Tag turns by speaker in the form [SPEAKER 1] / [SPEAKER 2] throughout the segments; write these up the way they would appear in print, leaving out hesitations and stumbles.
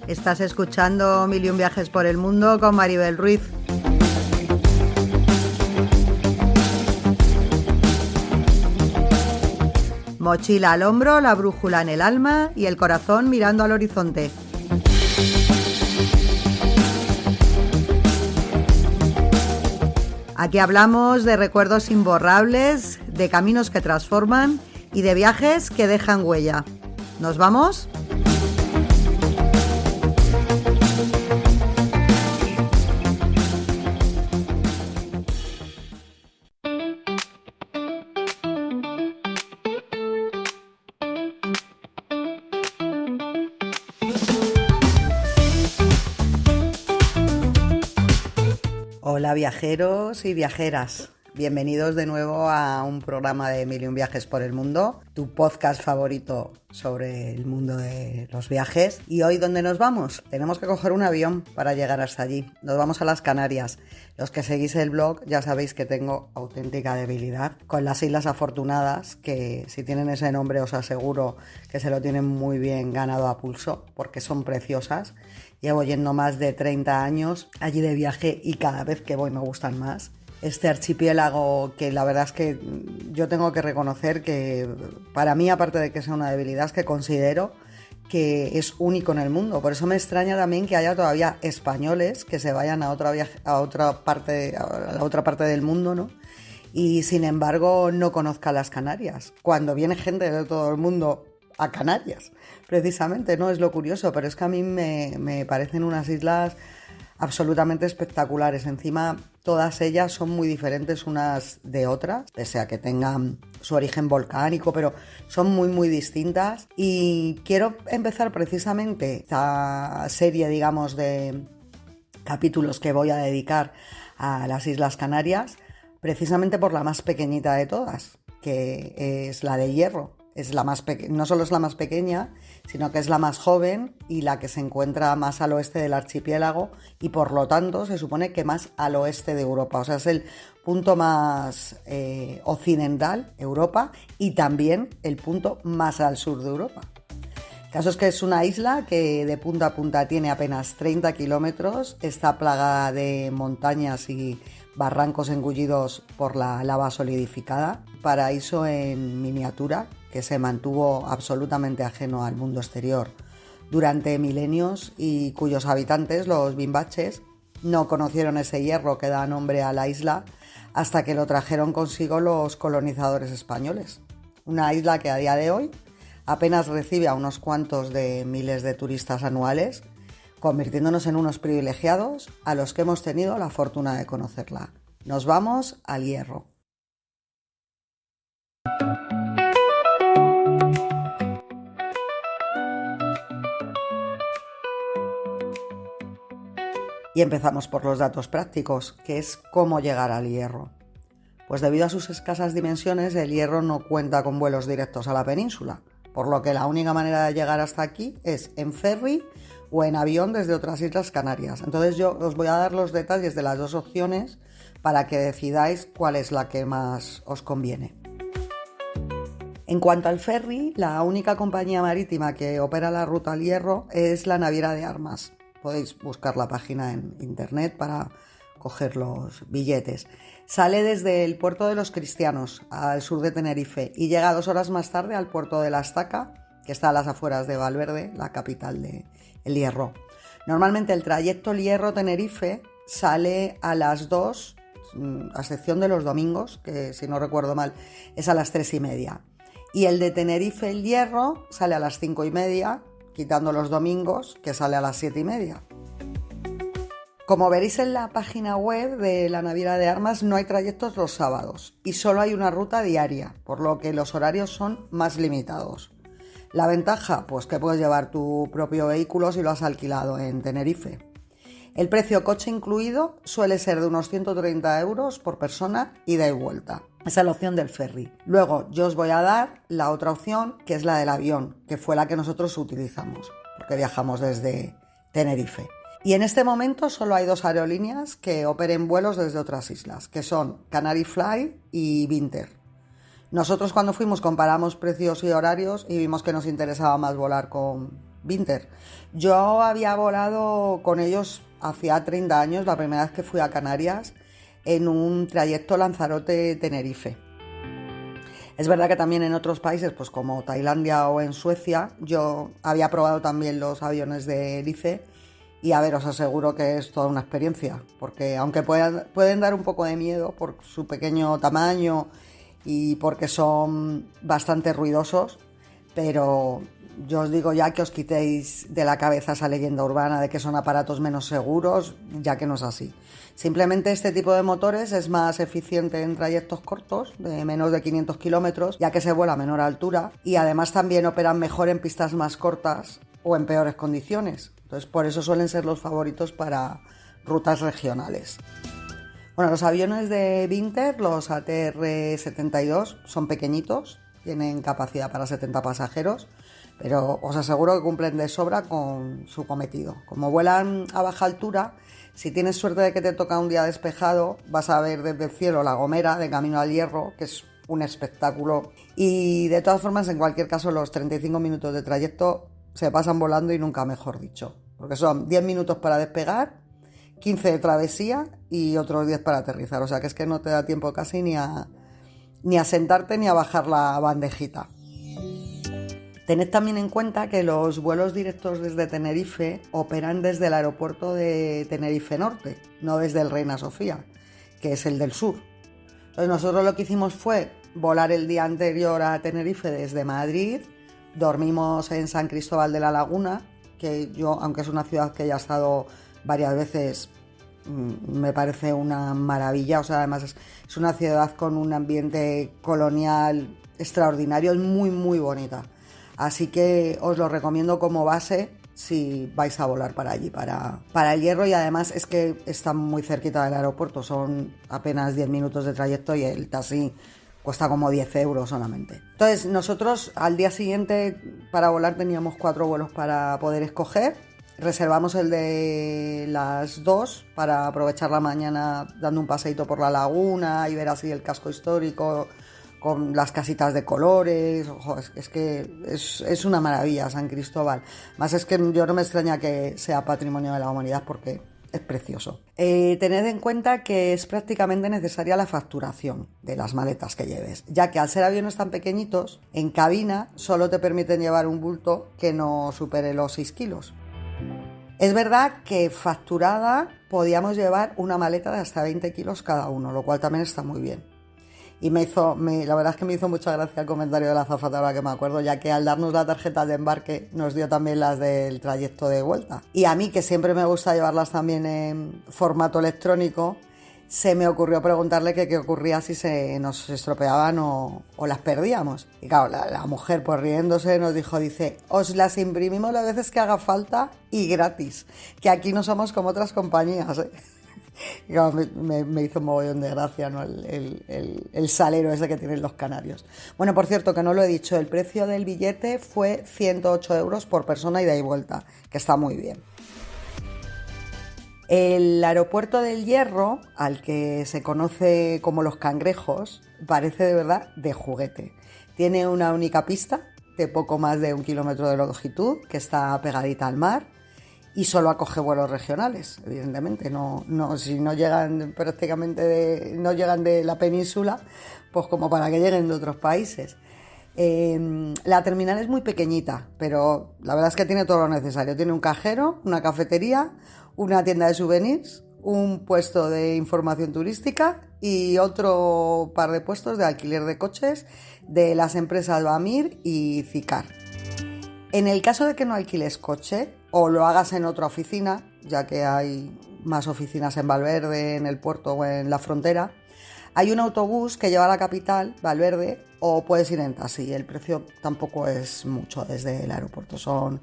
[SPEAKER 1] Estás escuchando Mil y un viajes por el mundo con Maribel Ruiz. Mochila al hombro, la brújula en el alma y el corazón mirando al horizonte. Aquí hablamos de recuerdos imborrables, de caminos que transforman y de viajes que dejan huella. ¿Nos vamos? Hola viajeros y viajeras, bienvenidos de nuevo a un programa de Mil y un viajes por el mundo, tu podcast favorito sobre el mundo de los viajes. ¿Y hoy dónde nos vamos? Tenemos que coger un avión para llegar hasta allí. Nos vamos a las Canarias. Los que seguís el blog ya sabéis que tengo auténtica debilidad con las Islas Afortunadas, que si tienen ese nombre os aseguro que se lo tienen muy bien ganado a pulso, porque son preciosas. Llevo yendo más de 30 años allí de viaje y cada vez que voy me gustan más. Este archipiélago que la verdad es que yo tengo que reconocer que para mí, aparte de que sea una debilidad, es que considero que es único en el mundo. Por eso me extraña también que haya todavía españoles que se vayan a la otra parte del mundo, ¿no? Y sin embargo no conozcan las Canarias. Cuando viene gente de todo el mundo a Canarias, precisamente, ¿no? Es lo curioso, pero es que a mí me parecen unas islas absolutamente espectaculares. Encima, todas ellas son muy diferentes unas de otras, pese a que tengan su origen volcánico, pero son muy, muy distintas. Y quiero empezar precisamente esta serie, digamos, de capítulos que voy a dedicar a las Islas Canarias, precisamente por la más pequeñita de todas, que es la de Hierro. Es la más no solo es la más pequeña, sino que es la más joven y la que se encuentra más al oeste del archipiélago y por lo tanto se supone que más al oeste de Europa. O sea, es el punto más occidental, Europa, y también el punto más al sur de Europa. El caso es que es una isla que de punta a punta tiene apenas 30 kilómetros, está plagada de montañas y barrancos engullidos por la lava solidificada, paraíso en miniatura que se mantuvo absolutamente ajeno al mundo exterior durante milenios y cuyos habitantes, los bimbaches, no conocieron ese hierro que da nombre a la isla hasta que lo trajeron consigo los colonizadores españoles. Una isla que a día de hoy apenas recibe a unos cuantos de miles de turistas anuales, convirtiéndonos en unos privilegiados a los que hemos tenido la fortuna de conocerla. Nos vamos al Hierro. Y empezamos por los datos prácticos, que es cómo llegar al Hierro. Pues debido a sus escasas dimensiones, el Hierro no cuenta con vuelos directos a la península, por lo que la única manera de llegar hasta aquí es en ferry o en avión desde otras Islas Canarias. Entonces yo os voy a dar los detalles de las dos opciones para que decidáis cuál es la que más os conviene. En cuanto al ferry, la única compañía marítima que opera la ruta al Hierro es la Naviera de Armas. Podéis buscar la página en internet para coger los billetes. Sale desde el puerto de los Cristianos, al sur de Tenerife, y llega 2 horas más tarde al puerto de La Estaca, que está a las afueras de Valverde, la capital de El Hierro. Normalmente el trayecto El Hierro-Tenerife sale a las 2, a excepción de los domingos, que si no recuerdo mal es a las 3:30. Y el de Tenerife El Hierro sale a las 5:30, quitando los domingos, que sale a las 7:30. Como veréis en la página web de la Naviera de Armas, no hay trayectos los sábados y solo hay una ruta diaria, por lo que los horarios son más limitados. La ventaja, pues que puedes llevar tu propio vehículo si lo has alquilado en Tenerife. El precio coche incluido suele ser de unos 130 euros por persona, ida y vuelta. Esa es la opción del ferry. Luego yo os voy a dar la otra opción, que es la del avión, que fue la que nosotros utilizamos, porque viajamos desde Tenerife. Y en este momento solo hay 2 aerolíneas que operen vuelos desde otras islas, que son Canary Fly y Vinter. Nosotros cuando fuimos comparamos precios y horarios y vimos que nos interesaba más volar con Binter. Yo había volado con ellos hacía 30 años, la primera vez que fui a Canarias, en un trayecto Lanzarote-Tenerife. Es verdad que también en otros países, pues como Tailandia o en Suecia, yo había probado también los aviones de hélice y a ver, os aseguro que es toda una experiencia, porque aunque pueden dar un poco de miedo por su pequeño tamaño y porque son bastante ruidosos, pero yo os digo ya que os quitéis de la cabeza esa leyenda urbana de que son aparatos menos seguros, ya que no es así. Simplemente este tipo de motores es más eficiente en trayectos cortos, de menos de 500 kilómetros, ya que se vuela a menor altura y además también operan mejor en pistas más cortas o en peores condiciones. Entonces, por eso suelen ser los favoritos para rutas regionales. Bueno, los aviones de Binter, los ATR-72, son pequeñitos, tienen capacidad para 70 pasajeros, pero os aseguro que cumplen de sobra con su cometido. Como vuelan a baja altura, si tienes suerte de que te toca un día despejado, vas a ver desde el cielo La Gomera de camino al Hierro, que es un espectáculo. Y de todas formas, en cualquier caso, los 35 minutos de trayecto se pasan volando y nunca mejor dicho, porque son 10 minutos para despegar, 15 de travesía y otros 10 para aterrizar, o sea que es que no te da tiempo casi ni a sentarte ni a bajar la bandejita. Tened también en cuenta que los vuelos directos desde Tenerife operan desde el aeropuerto de Tenerife Norte, no desde el Reina Sofía, que es el del sur. Entonces nosotros lo que hicimos fue volar el día anterior a Tenerife desde Madrid, dormimos en San Cristóbal de la Laguna, que yo, aunque es una ciudad que ya he estado varias veces, me parece una maravilla. O sea, además es una ciudad con un ambiente colonial extraordinario, es muy muy bonita, así que os lo recomiendo como base si vais a volar para allí, para el Hierro, y además es que está muy cerquita del aeropuerto, son apenas 10 minutos de trayecto y el taxi cuesta como 10 euros solamente. Entonces nosotros al día siguiente para volar teníamos 4 vuelos para poder escoger. Reservamos el de las 2 para aprovechar la mañana dando un paseíto por la laguna y ver así el casco histórico con las casitas de colores. Ojo, es que es una maravilla San Cristóbal. Más es que yo no me extraña que sea patrimonio de la humanidad porque es precioso. Tened en cuenta que es prácticamente necesaria la facturación de las maletas que lleves, ya que al ser aviones tan pequeñitos, en cabina solo te permiten llevar un bulto que no supere los 6 kilos. Es verdad que facturada podíamos llevar una maleta de hasta 20 kilos cada uno, lo cual también está muy bien. Y la verdad es que me hizo mucha gracia el comentario de la azafata, ahora que me acuerdo, ya que al darnos la tarjeta de embarque nos dio también las del trayecto de vuelta. Y a mí, que siempre me gusta llevarlas también en formato electrónico, se me ocurrió preguntarle qué ocurría si se nos estropeaban o las perdíamos. Y claro, la mujer, pues riéndose, nos dice, os las imprimimos las veces que haga falta y gratis, que aquí no somos como otras compañías, ¿eh? Y claro, me hizo un mogollón de gracia, ¿no? El salero ese que tienen los canarios. Bueno, por cierto, que no lo he dicho, el precio del billete fue 108 euros por persona ida y vuelta, que está muy bien. El aeropuerto del Hierro, al que se conoce como Los Cangrejos, parece de verdad de juguete. Tiene una única pista de poco más de 1 kilómetro de longitud, que está pegadita al mar, y solo acoge vuelos regionales, evidentemente. Si no llegan no llegan de la península, pues como para que lleguen de otros países. La terminal es muy pequeñita, pero la verdad es que tiene todo lo necesario. Tiene un cajero, una cafetería, una tienda de souvenirs, un puesto de información turística y otro par de puestos de alquiler de coches de las empresas Bamir y Zicar. En el caso de que no alquiles coche o lo hagas en otra oficina, ya que hay más oficinas en Valverde, en el puerto o en la frontera, hay un autobús que lleva a la capital, Valverde, o puedes ir en taxi. El precio tampoco es mucho desde el aeropuerto, son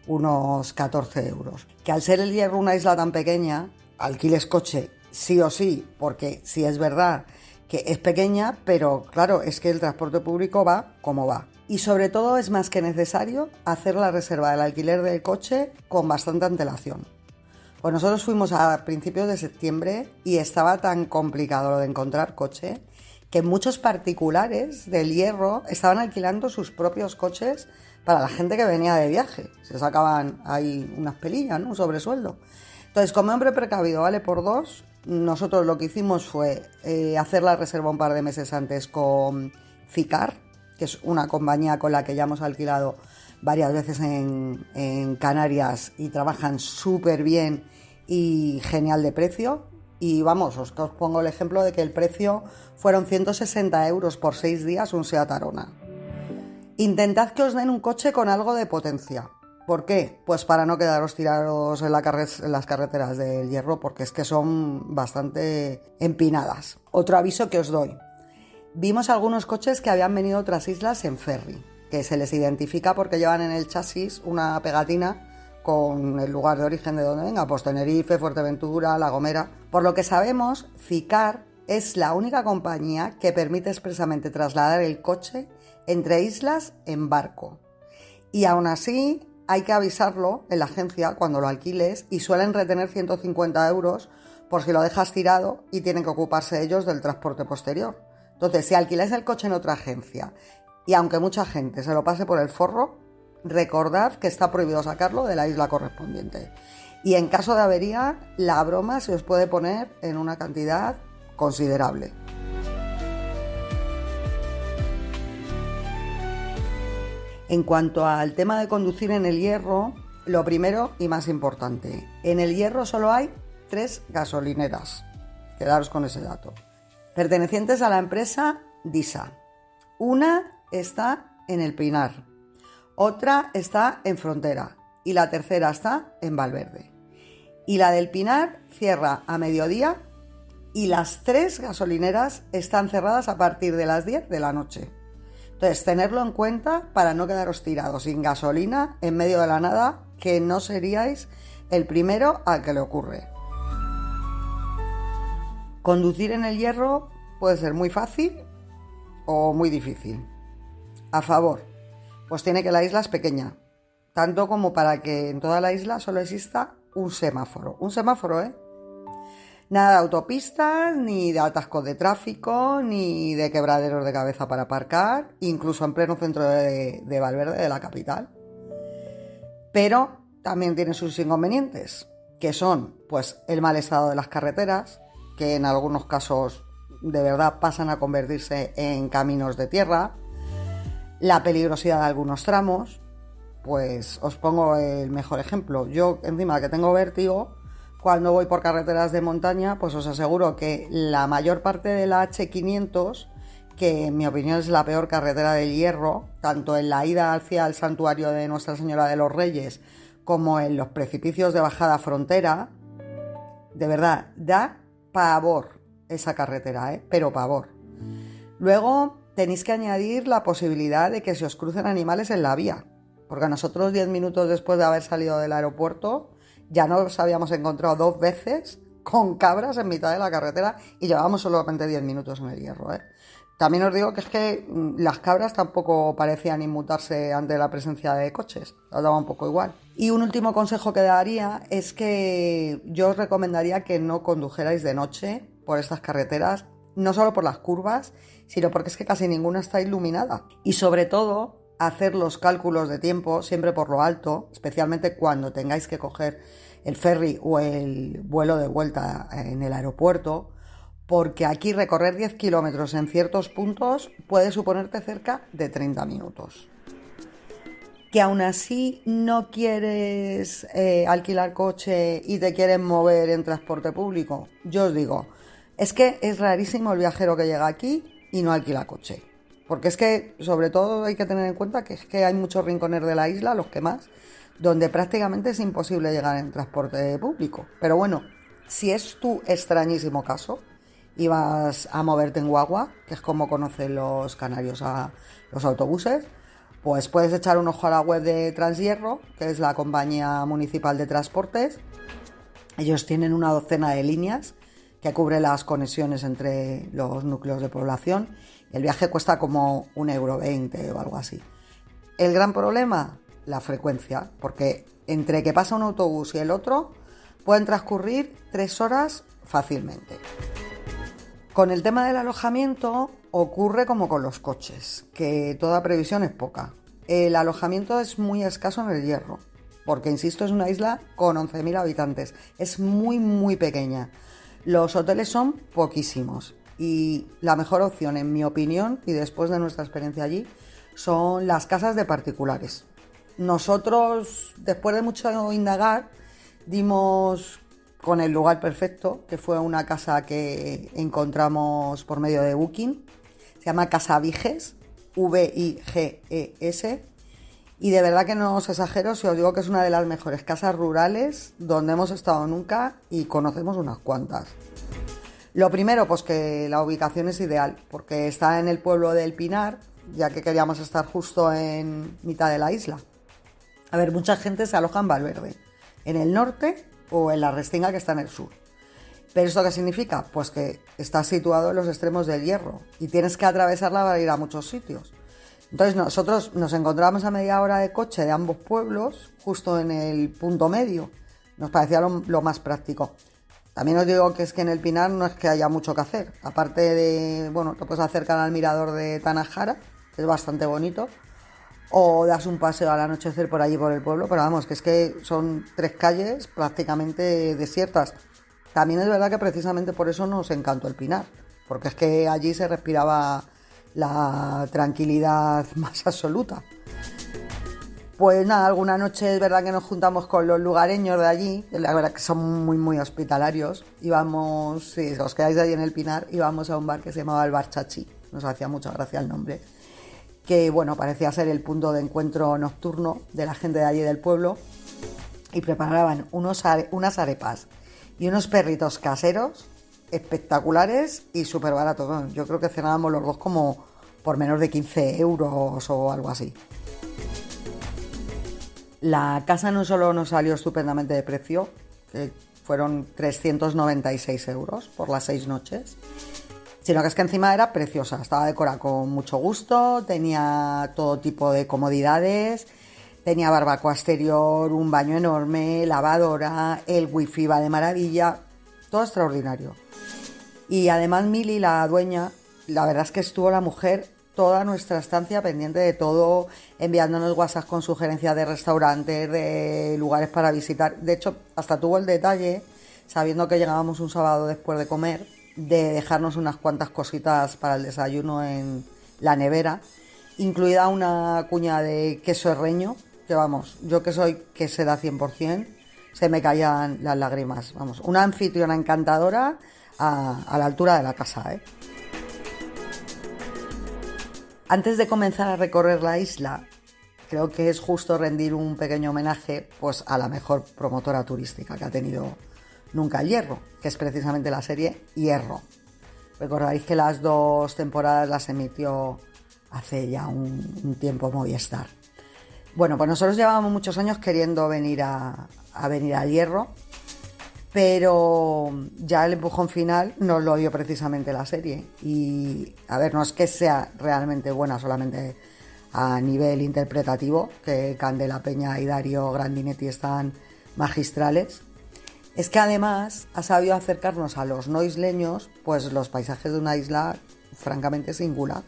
[SPEAKER 1] unos 14 euros. Que al ser el Hierro una isla tan pequeña, alquiles coche sí o sí, porque sí es verdad que es pequeña, pero claro, es que el transporte público va como va. Y sobre todo es más que necesario hacer la reserva del alquiler del coche con bastante antelación. Pues nosotros fuimos a principios de septiembre y estaba tan complicado lo de encontrar coche que muchos particulares del Hierro estaban alquilando sus propios coches para la gente que venía de viaje. Se sacaban ahí unas pelillas, ¿no? Un sobresueldo. Entonces, como hombre precavido vale por dos, nosotros lo que hicimos fue hacer la reserva un par de meses antes con Ficar, que es una compañía con la que ya hemos alquilado varias veces en Canarias y trabajan súper bien y genial de precio. Y vamos, os pongo el ejemplo de que el precio fueron 160 euros por 6 días un Seat Arona. Intentad que os den un coche con algo de potencia. ¿Por qué? Pues para no quedaros tirados en las carreteras del Hierro, porque es que son bastante empinadas. Otro aviso que os doy. Vimos algunos coches que habían venido a otras islas en ferry, que se les identifica porque llevan en el chasis una pegatina con el lugar de origen de donde venga, pues Tenerife, Fuerteventura, La Gomera. Por lo que sabemos, Ficar es la única compañía que permite expresamente trasladar el coche entre islas en barco. Y aún así hay que avisarlo en la agencia cuando lo alquiles y suelen retener 150 euros por si lo dejas tirado y tienen que ocuparse ellos del transporte posterior. Entonces, si alquiláis el coche en otra agencia y aunque mucha gente se lo pase por el forro, recordad que está prohibido sacarlo de la isla correspondiente. Y en caso de avería, la broma se os puede poner en una cantidad considerable. En cuanto al tema de conducir en el Hierro, lo primero y más importante, en el Hierro solo hay 3 gasolineras, quedaros con ese dato, pertenecientes a la empresa DISA. Una está en El Pinar, otra está en Frontera y la tercera está en Valverde. Y la del Pinar cierra a mediodía y las 3 gasolineras están cerradas a partir de las 10 de la noche. Entonces, tenerlo en cuenta para no quedaros tirados sin gasolina en medio de la nada, que no seríais el primero al que le ocurre. Conducir en el Hierro puede ser muy fácil o muy difícil. A favor, pues tiene que la isla es pequeña, tanto como para que en toda la isla solo exista un semáforo. Un semáforo, ¿eh? Nada de autopistas, ni de atascos de tráfico, ni de quebraderos de cabeza para aparcar, incluso en pleno centro de Valverde, de la capital. Pero también tiene sus inconvenientes, que son pues el mal estado de las carreteras, que en algunos casos de verdad pasan a convertirse en caminos de tierra, la peligrosidad de algunos tramos. Pues os pongo el mejor ejemplo. Yo, encima que tengo vértigo, cuando voy por carreteras de montaña, pues os aseguro que la mayor parte de la H500, que en mi opinión es la peor carretera del Hierro, tanto en la ida hacia el santuario de Nuestra Señora de los Reyes como en los precipicios de bajada Frontera, de verdad, da pavor esa carretera, pero pavor. Luego tenéis que añadir la posibilidad de que se os crucen animales en la vía, porque nosotros 10 minutos después de haber salido del aeropuerto ya nos habíamos encontrado 2 veces con cabras en mitad de la carretera y llevábamos solamente 10 minutos en el Hierro. También os digo que es que las cabras tampoco parecían inmutarse ante la presencia de coches, os daba un poco igual. Y un último consejo que daría es que yo os recomendaría que no condujerais de noche por estas carreteras, no solo por las curvas, sino porque es que casi ninguna está iluminada. Y sobre todo, hacer los cálculos de tiempo siempre por lo alto, especialmente cuando tengáis que coger el ferry o el vuelo de vuelta en el aeropuerto, porque aquí recorrer 10 kilómetros en ciertos puntos puede suponerte cerca de 30 minutos. Que aún así no quieres alquilar coche y te quieres mover en transporte público, yo os digo, es que es rarísimo el viajero que llega aquí y no alquila coche. Porque es que, sobre todo, hay que tener en cuenta que es que hay muchos rincones de la isla, los que más, donde prácticamente es imposible llegar en transporte público. Pero bueno, si es tu extrañísimo caso y vas a moverte en guagua, que es como conocen los canarios a los autobuses, pues puedes echar un ojo a la web de Transhierro, que es la compañía municipal de transportes. Ellos tienen una docena de líneas que cubre las conexiones entre los núcleos de población. El viaje cuesta como 1,20 € o algo así. El gran problema, la frecuencia, porque entre que pasa un autobús y el otro pueden transcurrir 3 horas fácilmente. Con el tema del alojamiento, ocurre como con los coches, que toda previsión es poca. El alojamiento es muy escaso en el Hierro, porque, insisto, es una isla con 11.000 habitantes. Es muy, muy pequeña. Los hoteles son poquísimos y la mejor opción, en mi opinión, y después de nuestra experiencia allí, son las casas de particulares. Nosotros, después de mucho indagar, dimos con el lugar perfecto, que fue una casa que encontramos por medio de Booking. Se llama Casa Viges, V-I-G-E-S, y de verdad que no os exagero si os digo que es una de las mejores casas rurales donde hemos estado nunca y conocemos unas cuantas. Lo primero, pues que la ubicación es ideal, porque está en el pueblo del Pinar, ya que queríamos estar justo en mitad de la isla. A ver, mucha gente se aloja en Valverde, en el norte o en la Restinga, que está en el sur. ¿Pero esto qué significa? Pues que está situado en los extremos del Hierro y tienes que atravesarla para ir a muchos sitios. Entonces nosotros nos encontrábamos a media hora de coche de ambos pueblos, justo en el punto medio. Nos parecía lo más práctico. También os digo que es que en el Pinar no es que haya mucho que hacer. Aparte de, bueno, te puedes acercar al mirador de Tanajara, que es bastante bonito, o das un paseo al anochecer por allí por el pueblo, pero vamos, que es que son 3 calles prácticamente desiertas. También es verdad que precisamente por eso nos encantó el Pinar, porque es que allí se respiraba la tranquilidad más absoluta. Pues nada, alguna noche es verdad que nos juntamos con los lugareños de allí, la verdad que son muy, muy hospitalarios. Íbamos, si os quedáis allí en el Pinar, íbamos a un bar que se llamaba el Bar Chachi, nos hacía mucha gracia el nombre, que bueno, parecía ser el punto de encuentro nocturno de la gente de allí del pueblo, y preparaban unas arepas y unos perritos caseros espectaculares y súper baratos. Bueno, yo creo que cenábamos los dos como por menos de 15 euros o algo así. La casa no solo nos salió estupendamente de precio, que fueron 396 euros por las 6 noches, sino que es que encima era preciosa, estaba decorada con mucho gusto, tenía todo tipo de comodidades, tenía barbacoa exterior, un baño enorme, lavadora, el wifi va de maravilla, todo extraordinario. Y además Mili, la dueña, la verdad es que estuvo la mujer toda nuestra estancia pendiente de todo, enviándonos WhatsApp con sugerencias de restaurantes, de lugares para visitar. De hecho, hasta tuvo el detalle, sabiendo que llegábamos un sábado después de comer, de dejarnos unas cuantas cositas para el desayuno en la nevera, incluida una cuña de queso herreño, que vamos, yo que soy quesera 100%, se me caían las lágrimas. Vamos, una anfitriona encantadora a la altura de la casa, ¿eh? Antes de comenzar a recorrer la isla, creo que es justo rendir un pequeño homenaje pues, a la mejor promotora turística que ha tenido nunca el Hierro, que es precisamente la serie Hierro. Recordaréis que las 2 temporadas las emitió hace ya un tiempo Movistar. Bueno, pues nosotros llevábamos muchos años queriendo venir a venir al Hierro, pero ya el empujón final nos lo dio precisamente la serie. Y a ver, no es que sea realmente buena solamente a nivel interpretativo, que Candela Peña y Dario Grandinetti están magistrales, es que además ha sabido acercarnos a los no isleños, pues los paisajes de una isla francamente singular.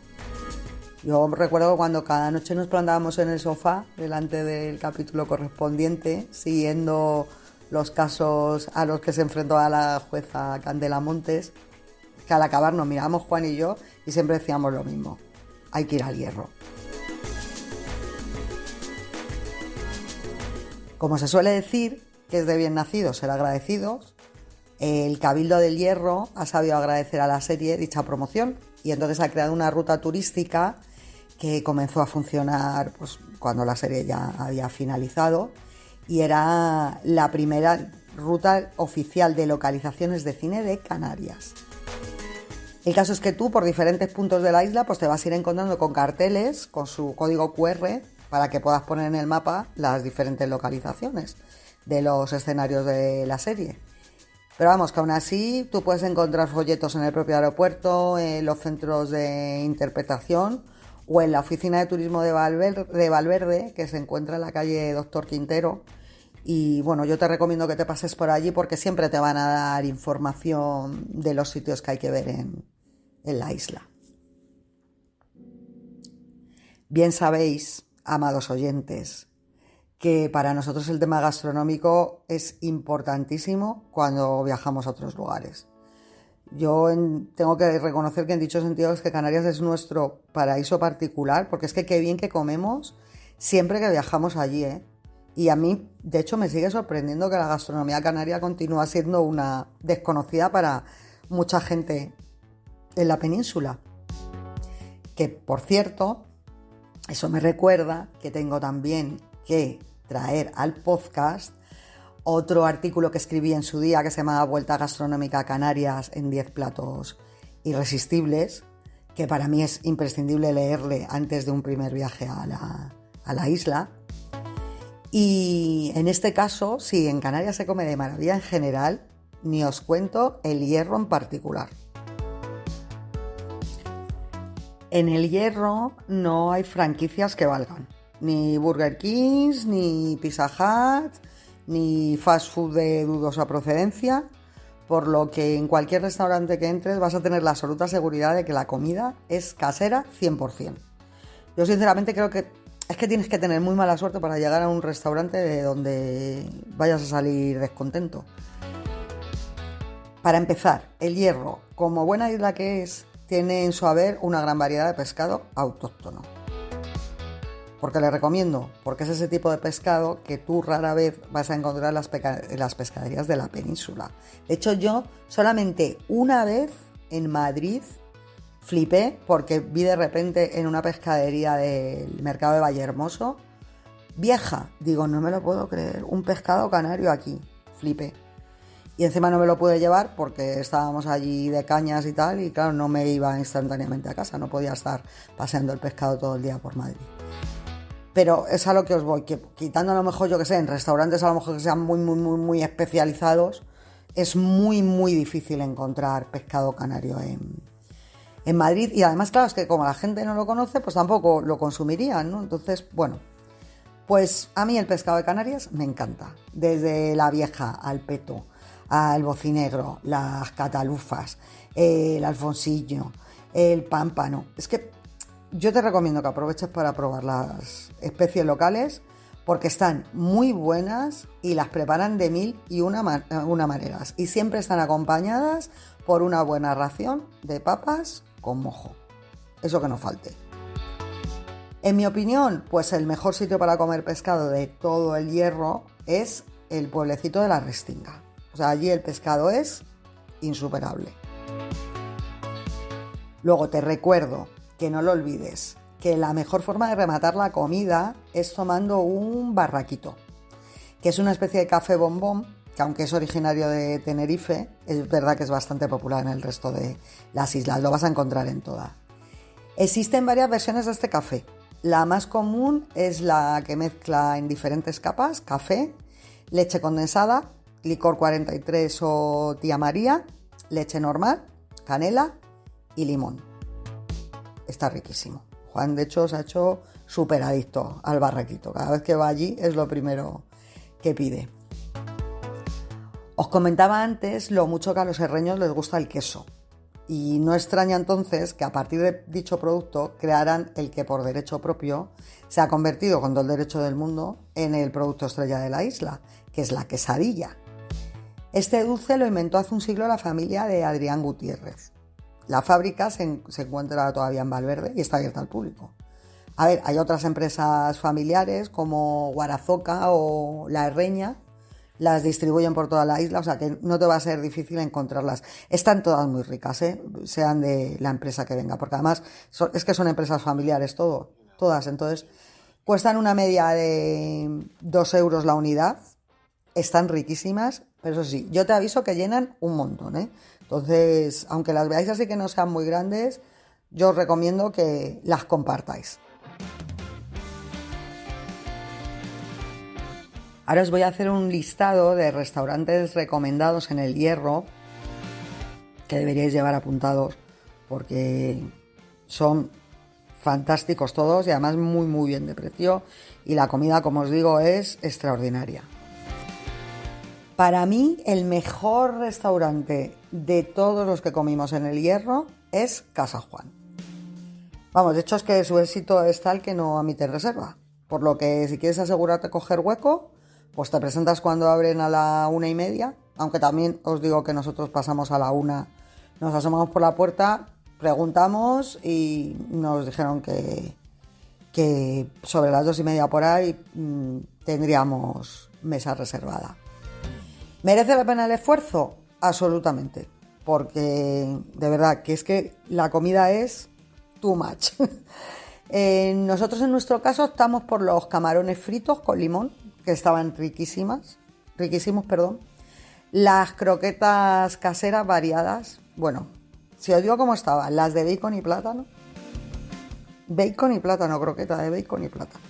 [SPEAKER 1] Yo recuerdo cuando cada noche nos plantábamos en el sofá delante del capítulo correspondiente, siguiendo los casos a los que se enfrentó a la jueza Candela Montes, que al acabar nos mirábamos Juan y yo y siempre decíamos lo mismo: hay que ir al Hierro. Como se suele decir, que es de bien nacidos ser agradecidos, el Cabildo del Hierro ha sabido agradecer a la serie dicha promoción y entonces ha creado una ruta turística que comenzó a funcionar pues, cuando la serie ya había finalizado, y era la primera ruta oficial de localizaciones de cine de Canarias. El caso es que tú, por diferentes puntos de la isla, pues te vas a ir encontrando con carteles con su código QR para que puedas poner en el mapa las diferentes localizaciones de los escenarios de la serie. Pero vamos, que aún así tú puedes encontrar folletos en el propio aeropuerto, en los centros de interpretación o en la oficina de turismo de Valverde, que se encuentra en la calle Doctor Quintero. Y bueno, yo te recomiendo que te pases por allí porque siempre te van a dar información de los sitios que hay que ver en la isla. Bien sabéis, amados oyentes, que para nosotros el tema gastronómico es importantísimo cuando viajamos a otros lugares. Tengo que reconocer que en dicho sentido es que Canarias es nuestro paraíso particular, porque es que qué bien que comemos siempre que viajamos allí, ¿eh? Y a mí, de hecho, me sigue sorprendiendo que la gastronomía canaria continúa siendo una desconocida para mucha gente en la península. Que, por cierto, eso me recuerda que tengo también que traer al podcast otro artículo que escribí en su día que se llama Vuelta Gastronómica a Canarias en 10 platos irresistibles, que para mí es imprescindible leerle antes de un primer viaje a la isla. Y en este caso, sí, en Canarias se come de maravilla en general, ni os cuento el Hierro en particular. En el Hierro no hay franquicias que valgan, ni Burger Kings, ni Pizza Hut, ni fast food de dudosa procedencia, por lo que en cualquier restaurante que entres vas a tener la absoluta seguridad de que la comida es casera 100%. Yo sinceramente creo que es que tienes que tener muy mala suerte para llegar a un restaurante de donde vayas a salir descontento. Para empezar, el Hierro, como buena isla que es, tiene en su haber una gran variedad de pescado autóctono. ¿Por qué le recomiendo? Porque es ese tipo de pescado que tú rara vez vas a encontrar en las pescaderías de la península. De hecho, yo solamente una vez en Madrid flipé porque vi de repente en una pescadería del mercado de Vallehermoso, vieja, digo, no me lo puedo creer, un pescado canario aquí, flipé. Y encima no me lo pude llevar porque estábamos allí de cañas y tal, y claro, no me iba instantáneamente a casa, no podía estar paseando el pescado todo el día por Madrid. Pero es a lo que os voy, que quitando a lo mejor, yo que sé, en restaurantes a lo mejor que sean muy especializados, es muy difícil encontrar pescado canario en Madrid. Y además, claro, es que como la gente no lo conoce, pues tampoco lo consumirían, ¿no? Entonces, bueno, pues a mí el pescado de Canarias me encanta. Desde la vieja al peto, al bocinegro, las catalufas, el alfonsillo, el pámpano. Es que yo te recomiendo que aproveches para probar las especies locales porque están muy buenas y las preparan de mil y una maneras. Y siempre están acompañadas por una buena ración de papas con mojo. Eso que no falte. En mi opinión, pues el mejor sitio para comer pescado de todo el Hierro es el pueblecito de la Restinga. O sea, allí el pescado es insuperable. Luego te recuerdo que no lo olvides, que la mejor forma de rematar la comida es tomando un barraquito, que es una especie de café bombón, que aunque es originario de Tenerife, es verdad que es bastante popular en el resto de las islas, lo vas a encontrar en todas. Existen varias versiones de este café. La más común es la que mezcla en diferentes capas café, leche condensada, licor 43 o tía María, leche normal, canela y limón. Está riquísimo. Juan, de hecho, se ha hecho súper adicto al barraquito. Cada vez que va allí es lo primero que pide. Os comentaba antes lo mucho que a los herreños les gusta el queso. Y no extraña entonces que a partir de dicho producto crearan el que por derecho propio se ha convertido, con todo el derecho del mundo, en el producto estrella de la isla, que es la quesadilla. Este dulce lo inventó hace un siglo la familia de Adrián Gutiérrez. La fábrica se encuentra todavía en Valverde y está abierta al público. A ver, hay otras empresas familiares como Guarazoca o La Herreña, las distribuyen por toda la isla, o sea que no te va a ser difícil encontrarlas. Están todas muy ricas, sean de la empresa que venga, porque además es que son empresas familiares todas, entonces cuestan una media de 2 euros la unidad, están riquísimas, pero eso sí, yo te aviso que llenan un montón, ¿eh? Entonces, aunque las veáis así que no sean muy grandes, yo os recomiendo que las compartáis. Ahora os voy a hacer un listado de restaurantes recomendados en el Hierro que deberíais llevar apuntados porque son fantásticos todos y además muy bien de precio y la comida, como os digo, es extraordinaria. Para mí, el mejor restaurante de todos los que comimos en el Hierro es Casa Juan. Vamos, de hecho es que su éxito es tal que no admite reserva. Por lo que si quieres asegurarte coger hueco, pues te presentas cuando abren a la 1:30. Aunque también os digo que nosotros pasamos a la 1, nos asomamos por la puerta, preguntamos y nos dijeron que sobre las 2:30 por ahí tendríamos mesa reservada. ¿Merece la pena el esfuerzo? Absolutamente. Porque de verdad que es que la comida es too much. Nosotros en nuestro caso optamos por los camarones fritos con limón, que estaban riquísimos, perdón. Las croquetas caseras variadas, bueno, si os digo cómo estaban, las de bacon y plátano, croqueta de bacon y plátano.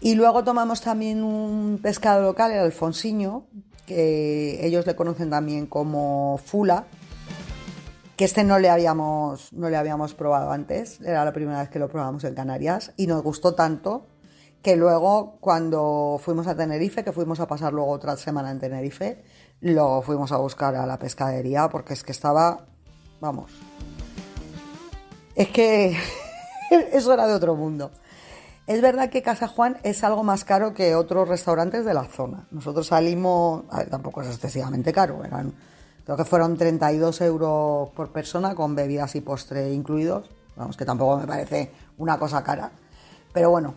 [SPEAKER 1] Y luego tomamos también un pescado local, el alfonsiño, que ellos le conocen también como fula, que este no le habíamos probado antes, era la primera vez que lo probamos en Canarias y nos gustó tanto que luego cuando fuimos a Tenerife, que fuimos a pasar luego otra semana en Tenerife, lo fuimos a buscar a la pescadería porque es que estaba, vamos, es que eso era de otro mundo. Es verdad que Casa Juan es algo más caro que otros restaurantes de la zona. Nosotros salimos, a ver, tampoco es excesivamente caro, creo que fueron 32 euros por persona con bebidas y postre incluidos. Vamos, que tampoco me parece una cosa cara. Pero bueno,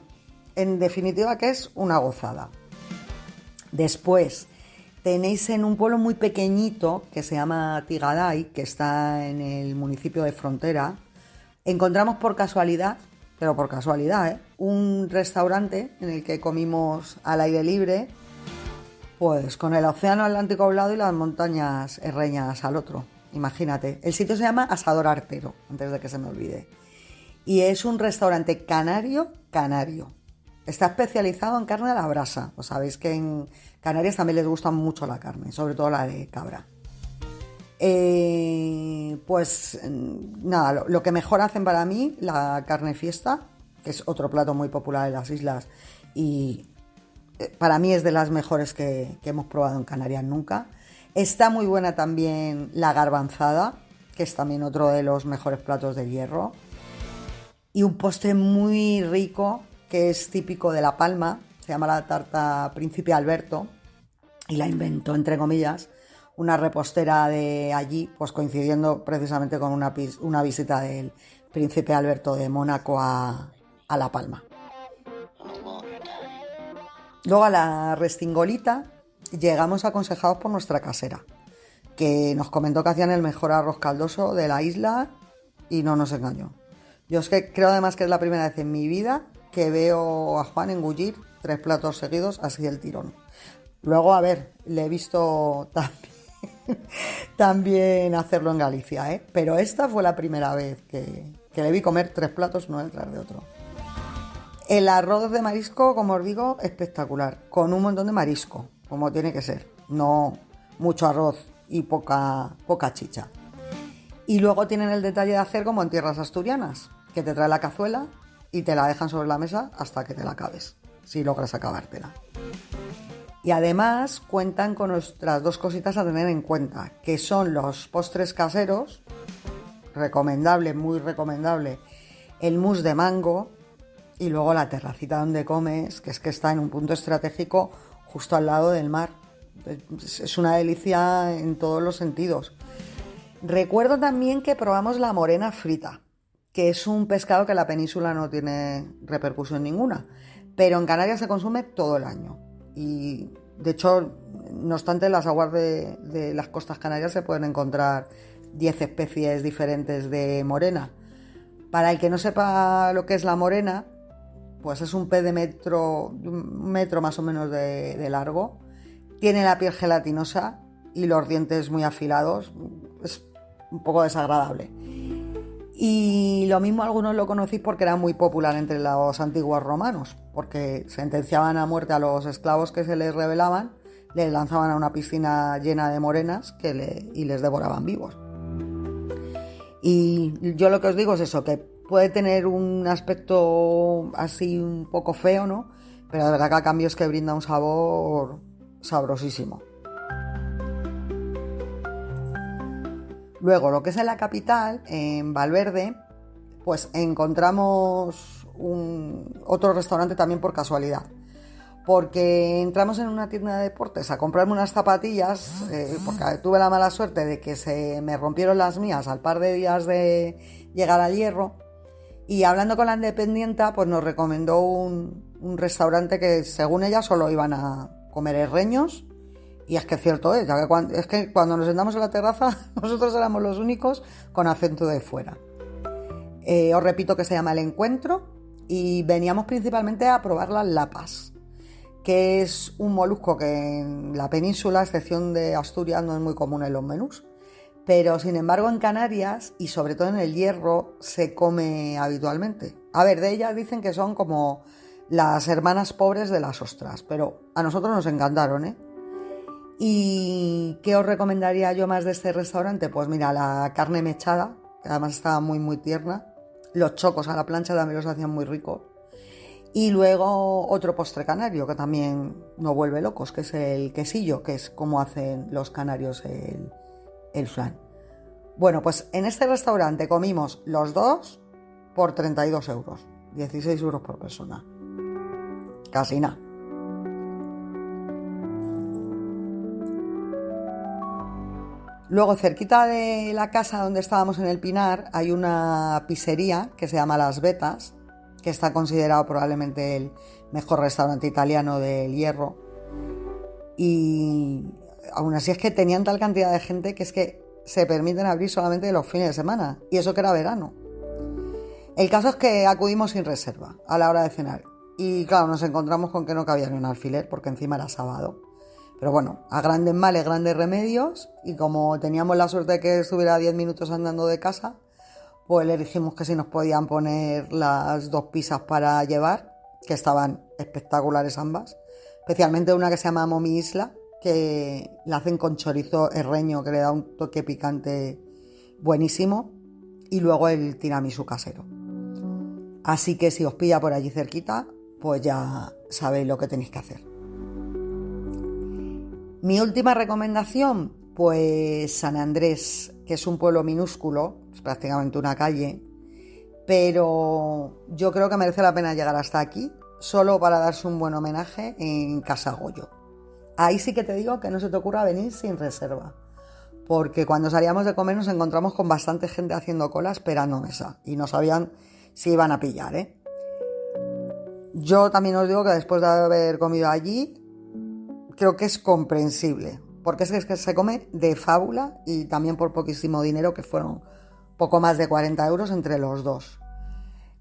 [SPEAKER 1] en definitiva que es una gozada. Después tenéis en un pueblo muy pequeñito que se llama Tigaday, que está en el municipio de Frontera, encontramos por casualidad, un restaurante en el que comimos al aire libre, pues con el océano Atlántico a un lado y las montañas herreñas al otro. Imagínate, el sitio se llama Asador Artero, antes de que se me olvide. Y es un restaurante canario. Está especializado en carne a la brasa. Pues sabéis que en Canarias también les gusta mucho la carne, sobre todo la de cabra. Pues nada, lo que mejor hacen para mí, la carne fiesta, que es otro plato muy popular en las islas y para mí es de las mejores que hemos probado en Canarias nunca. Está muy buena también la garbanzada, que es también otro de los mejores platos de hierro. Y un postre muy rico, que es típico de La Palma, se llama la tarta Príncipe Alberto, y la inventó, entre comillas, una repostera de allí, pues coincidiendo precisamente con una visita del Príncipe Alberto de Mónaco a La Palma. Luego a la Restingolita llegamos aconsejados por nuestra casera, que nos comentó que hacían el mejor arroz caldoso de la isla y no nos engañó. Yo es que creo además que es la primera vez en mi vida que veo a Juan engullir 3 platos seguidos así del tirón. Luego, a ver, le he visto también hacerlo en Galicia, ¿eh? Pero esta fue la primera vez que le vi comer 3 platos uno detrás de otro. El arroz de marisco, como os digo, espectacular, con un montón de marisco, como tiene que ser, no mucho arroz y poca chicha. Y luego tienen el detalle de hacer como en tierras asturianas, que te trae la cazuela y te la dejan sobre la mesa hasta que te la acabes, si logras acabártela. Y además cuentan con nuestras 2 cositas a tener en cuenta, que son los postres caseros, recomendable, muy recomendable, el mousse de mango y luego la terracita donde comes, que es que está en un punto estratégico justo al lado del mar. Es una delicia en todos los sentidos. Recuerdo también que probamos la morena frita, que es un pescado que en la península no tiene repercusión ninguna, pero en Canarias se consume todo el año. Y de hecho, no obstante, en las aguas de las costas canarias se pueden encontrar 10 especies diferentes de morena. Para el que no sepa lo que es la morena, pues es un pez de un metro más o menos de largo. Tiene la piel gelatinosa y los dientes muy afilados. Es un poco desagradable. Y lo mismo algunos lo conocéis porque era muy popular entre los antiguos romanos, porque sentenciaban a muerte a los esclavos que se les rebelaban, les lanzaban a una piscina llena de morenas y les devoraban vivos. Y yo lo que os digo es eso, que puede tener un aspecto así un poco feo, ¿no? Pero de verdad que a cambio es que brinda un sabor sabrosísimo. Luego, lo que es en la capital, en Valverde, pues encontramos otro restaurante también por casualidad. Porque entramos en una tienda de deportes a comprarme unas zapatillas, porque tuve la mala suerte de que se me rompieron las mías al par de días de llegar al Hierro, y hablando con la dependienta pues nos recomendó un restaurante que según ella solo iban a comer herreños, y es que es cierto, ya que cuando nos sentamos en la terraza nosotros éramos los únicos con acento de fuera. Os repito que se llama El Encuentro y veníamos principalmente a probar las lapas, que es un molusco que en la península, a excepción de Asturias, no es muy común en los menús, pero sin embargo en Canarias y sobre todo en el Hierro se come habitualmente. A ver, de ellas dicen que son como las hermanas pobres de las ostras, pero a nosotros nos encantaron, ¿eh? ¿Y qué os recomendaría yo más de este restaurante? Pues mira, la carne mechada, que además estaba muy muy tierna, los chocos a la plancha también los hacían muy ricos. Y luego otro postre canario que también nos vuelve locos, que es el quesillo, que es como hacen los canarios el flan. Bueno, pues en este restaurante comimos los dos por 32 euros, 16 euros por persona. Casi nada. Luego, cerquita de la casa donde estábamos en el Pinar, hay una pizzería que se llama Las Vetas, que está considerado probablemente el mejor restaurante italiano del Hierro. Y aún así es que tenían tal cantidad de gente que es que se permiten abrir solamente los fines de semana, y eso que era verano. El caso es que acudimos sin reserva a la hora de cenar, y claro, nos encontramos con que no cabía ni un alfiler, porque encima era sábado. Pero bueno, a grandes males, grandes remedios, y como teníamos la suerte de que estuviera 10 minutos andando de casa, pues le dijimos que si nos podían poner las 2 pizzas para llevar, que estaban espectaculares ambas, especialmente una que se llama Momi Isla, que la hacen con chorizo herreño, que le da un toque picante buenísimo, y luego el tiramisú casero. Así que si os pilla por allí cerquita, pues ya sabéis lo que tenéis que hacer. Mi última recomendación, pues San Andrés, que es un pueblo minúsculo, es prácticamente una calle, pero yo creo que merece la pena llegar hasta aquí, solo para darse un buen homenaje en Casa Goyo. Ahí sí que te digo que no se te ocurra venir sin reserva, porque cuando salíamos de comer nos encontramos con bastante gente haciendo cola esperando mesa, y no sabían si iban a pillar, ¿eh? Yo también os digo que después de haber comido allí, creo que es comprensible, porque es que se come de fábula, y también por poquísimo dinero, que fueron poco más de 40 euros entre los dos.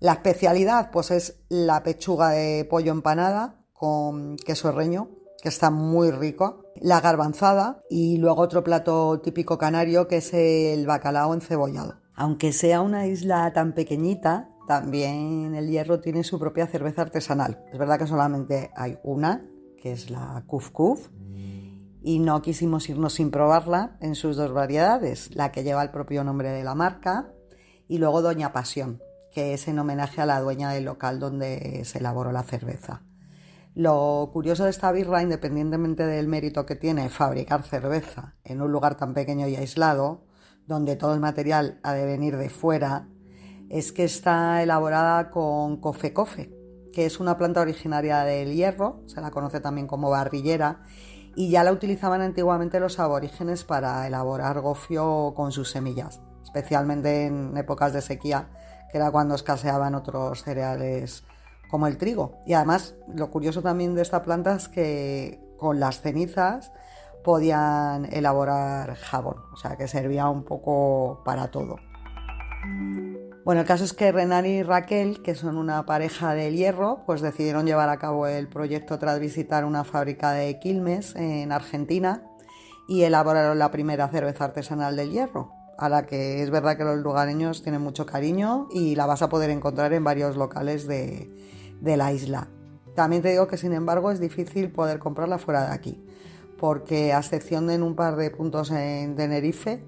[SPEAKER 1] La especialidad pues es la pechuga de pollo empanada con queso herreño, que está muy rico, la garbanzada, y luego otro plato típico canario que es el bacalao encebollado. Aunque sea una isla tan pequeñita, también el Hierro tiene su propia cerveza artesanal. Es verdad que solamente hay una, que es la Cuf Cuf, y no quisimos irnos sin probarla en sus 2 variedades, la que lleva el propio nombre de la marca, y luego Doña Pasión, que es en homenaje a la dueña del local donde se elaboró la cerveza. Lo curioso de esta birra, independientemente del mérito que tiene fabricar cerveza en un lugar tan pequeño y aislado, donde todo el material ha de venir de fuera, es que está elaborada con cofe, que es una planta originaria del Hierro, se la conoce también como barrillera, y ya la utilizaban antiguamente los aborígenes para elaborar gofio con sus semillas, especialmente en épocas de sequía, que era cuando escaseaban otros cereales como el trigo. Y además, lo curioso también de esta planta es que con las cenizas podían elaborar jabón, o sea que servía un poco para todo. Bueno, el caso es que Renan y Raquel, que son una pareja del Hierro, pues decidieron llevar a cabo el proyecto tras visitar una fábrica de Quilmes en Argentina, y elaboraron la primera cerveza artesanal del Hierro, a la que es verdad que los lugareños tienen mucho cariño, y la vas a poder encontrar en varios locales de la isla. También te digo que, sin embargo, es difícil poder comprarla fuera de aquí, porque a excepción de en un par de puntos en Tenerife,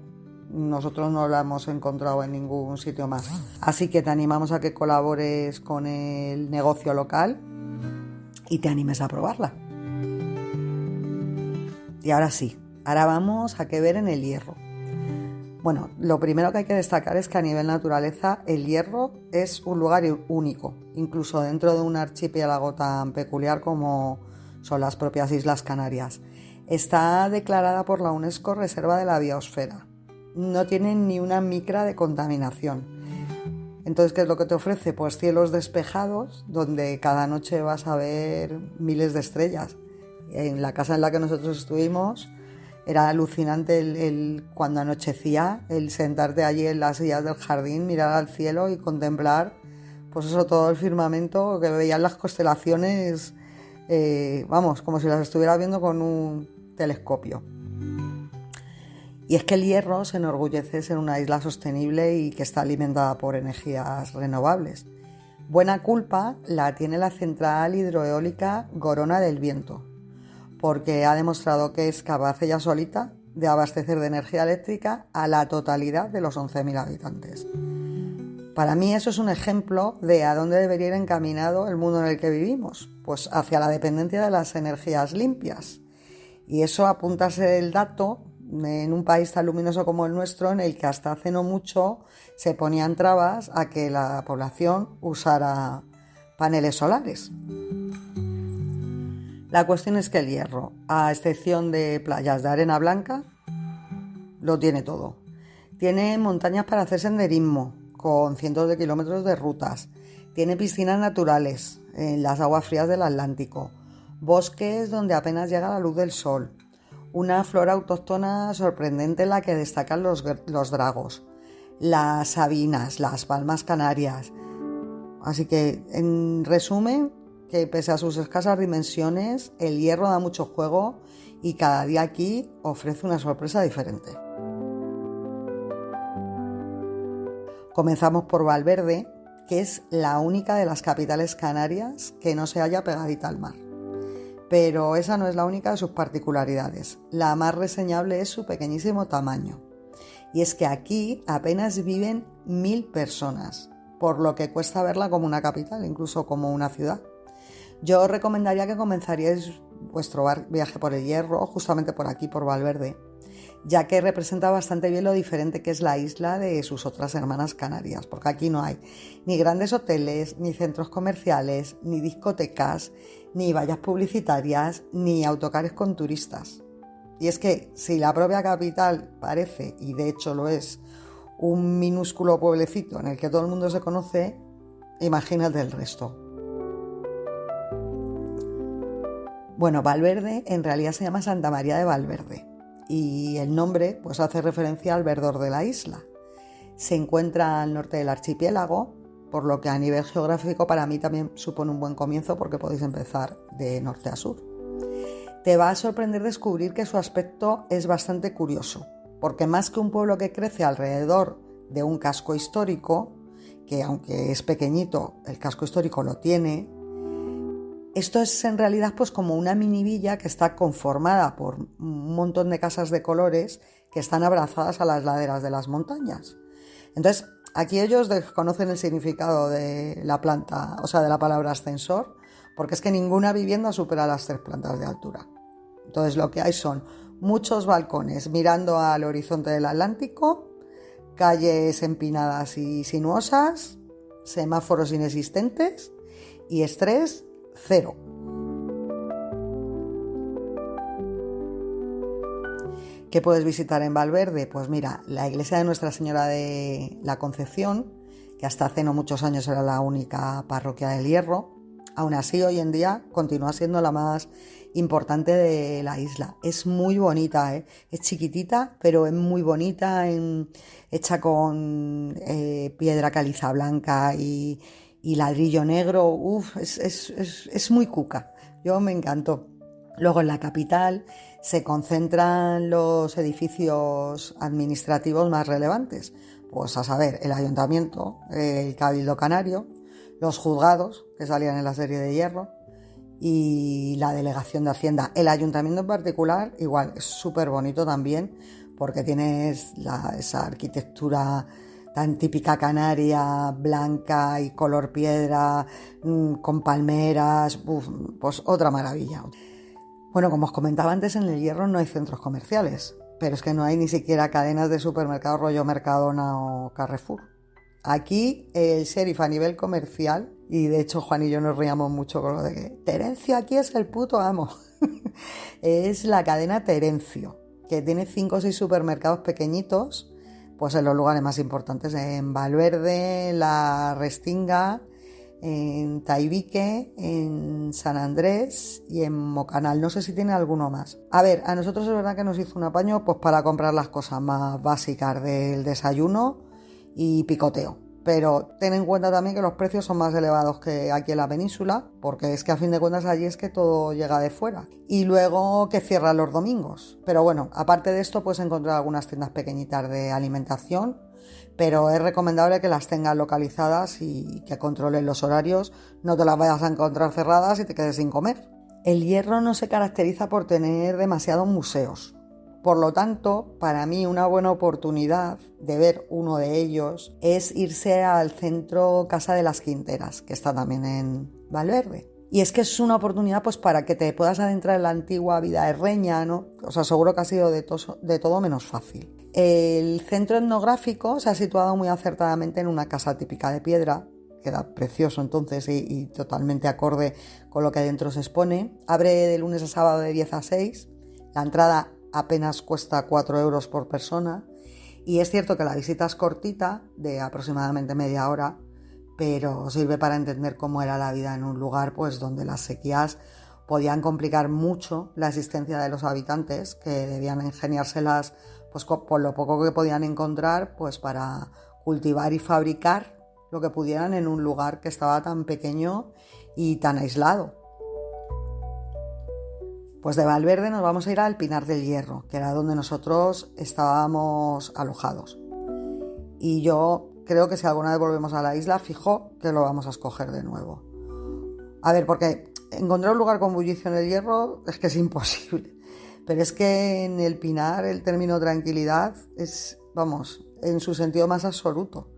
[SPEAKER 1] nosotros no la hemos encontrado en ningún sitio más. Así que te animamos a que colabores con el negocio local y te animes a probarla. Y ahora sí, ahora vamos a qué ver en el Hierro. Bueno, lo primero que hay que destacar es que a nivel naturaleza el Hierro es un lugar único, incluso dentro de un archipiélago tan peculiar como son las propias Islas Canarias. Está declarada por la UNESCO Reserva de la Biosfera. No tiene ni una micra de contaminación. Entonces, ¿qué es lo que te ofrece? Pues cielos despejados, donde cada noche vas a ver miles de estrellas. En la casa en la que nosotros estuvimos era alucinante cuando anochecía, el sentarte allí en las sillas del jardín, mirar al cielo y contemplar, pues eso, todo el firmamento, que veías las constelaciones, como si las estuvieras viendo con un telescopio. Y es que el Hierro se enorgullece de ser una isla sostenible y que está alimentada por energías renovables. Buena culpa la tiene la central hidroeólica Gorona del Viento, porque ha demostrado que es capaz ella solita de abastecer de energía eléctrica a la totalidad de los 11.000 habitantes. Para mí eso es un ejemplo de a dónde debería ir encaminado el mundo en el que vivimos, pues hacia la dependencia de las energías limpias. Y eso apunta a ser el dato en un país tan luminoso como el nuestro, en el que hasta hace no mucho se ponían trabas a que la población usara paneles solares. La cuestión es que el Hierro, a excepción de playas de arena blanca, lo tiene todo. Tiene montañas para hacer senderismo, con cientos de kilómetros de rutas. Tiene piscinas naturales en las aguas frías del Atlántico. Bosques donde apenas llega la luz del sol. Una flora autóctona sorprendente en la que destacan los dragos. Las sabinas, las palmas canarias. Así que, en resumen, que pese a sus escasas dimensiones, el Hierro da mucho juego y cada día aquí ofrece una sorpresa diferente. Comenzamos por Valverde, que es la única de las capitales canarias que no se halla pegadita al mar. Pero esa no es la única de sus particularidades. La más reseñable es su pequeñísimo tamaño. Y es que aquí apenas viven 1.000 personas, por lo que cuesta verla como una capital, incluso como una ciudad. Yo os recomendaría que comenzaríais vuestro viaje por el Hierro, justamente por aquí, por Valverde, ya que representa bastante bien lo diferente que es la isla de sus otras hermanas Canarias, porque aquí no hay ni grandes hoteles, ni centros comerciales, ni discotecas, ni vallas publicitarias, ni autocares con turistas. Y es que si la propia capital parece, y de hecho lo es, un minúsculo pueblecito en el que todo el mundo se conoce, imagínate el resto. Bueno, Valverde en realidad se llama Santa María de Valverde y el nombre pues hace referencia al verdor de la isla. Se encuentra al norte del archipiélago, por lo que a nivel geográfico para mí también supone un buen comienzo porque podéis empezar de norte a sur. Te va a sorprender descubrir que su aspecto es bastante curioso, porque más que un pueblo que crece alrededor de un casco histórico, que aunque es pequeñito, el casco histórico lo tiene, esto es en realidad pues como una mini villa que está conformada por un montón de casas de colores que están abrazadas a las laderas de las montañas. Entonces, aquí ellos desconocen el significado de la planta, o sea, de la palabra ascensor, porque es que ninguna vivienda supera las 3 plantas de altura. Entonces, lo que hay son muchos balcones mirando al horizonte del Atlántico, calles empinadas y sinuosas, semáforos inexistentes y estrés cero. ¿Qué puedes visitar en Valverde? Pues mira, la iglesia de Nuestra Señora de la Concepción, que hasta hace no muchos años era la única parroquia del Hierro. Aún así, hoy en día continúa siendo la más importante de la isla. Es muy bonita, es chiquitita, pero es muy bonita, hecha con piedra caliza blanca y ladrillo negro. Es muy cuca. Yo me encantó. Luego en la capital se concentran los edificios administrativos más relevantes. Pues a saber, el ayuntamiento, el Cabildo Canario, los juzgados que salían en la serie de Hierro y la delegación de Hacienda. El ayuntamiento en particular, igual, es súper bonito también porque tienes esa arquitectura tan típica canaria, blanca y color piedra, con palmeras, pues otra maravilla. Bueno, como os comentaba antes, en el Hierro no hay centros comerciales, pero es que no hay ni siquiera cadenas de supermercados rollo Mercadona o Carrefour. Aquí el sheriff a nivel comercial, y de hecho Juan y yo nos reíamos mucho con lo de que Terencio aquí es el puto amo, es la cadena Terencio, que tiene 5 o 6 supermercados pequeñitos, pues en los lugares más importantes, en Valverde, en La Restinga, en Taibique, en San Andrés y en Mocanal. No sé si tiene alguno más. A ver, a nosotros es verdad que nos hizo un apaño pues para comprar las cosas más básicas del desayuno y picoteo. Pero ten en cuenta también que los precios son más elevados que aquí en la península, porque es que a fin de cuentas allí es que todo llega de fuera. Y luego que cierran los domingos. Pero bueno, aparte de esto puedes encontrar algunas tiendas pequeñitas de alimentación, pero es recomendable que las tengas localizadas y que controles los horarios, no te las vayas a encontrar cerradas y te quedes sin comer. El Hierro no se caracteriza por tener demasiados museos. Por lo tanto, para mí una buena oportunidad de ver uno de ellos es irse al centro Casa de las Quinteras, que está también en Valverde. Y es que es una oportunidad pues para que te puedas adentrar en la antigua vida herreña, ¿no? Os aseguro que ha sido de todo menos fácil. El centro etnográfico se ha situado muy acertadamente en una casa típica de piedra, queda precioso entonces y totalmente acorde con lo que dentro se expone. Abre de lunes a sábado de 10 a 6, la entrada apenas cuesta 4 euros por persona y es cierto que la visita es cortita, de aproximadamente media hora, pero sirve para entender cómo era la vida en un lugar pues donde las sequías podían complicar mucho la existencia de los habitantes, que debían ingeniárselas pues por lo poco que podían encontrar pues para cultivar y fabricar lo que pudieran en un lugar que estaba tan pequeño y tan aislado. Pues de Valverde nos vamos a ir al Pinar del Hierro, que era donde nosotros estábamos alojados. Y yo creo que si alguna vez volvemos a la isla, fijo que lo vamos a escoger de nuevo. A ver, porque encontrar un lugar con bullicio en el Hierro es que es imposible. Pero es que en el Pinar el término tranquilidad es, vamos, en su sentido más absoluto.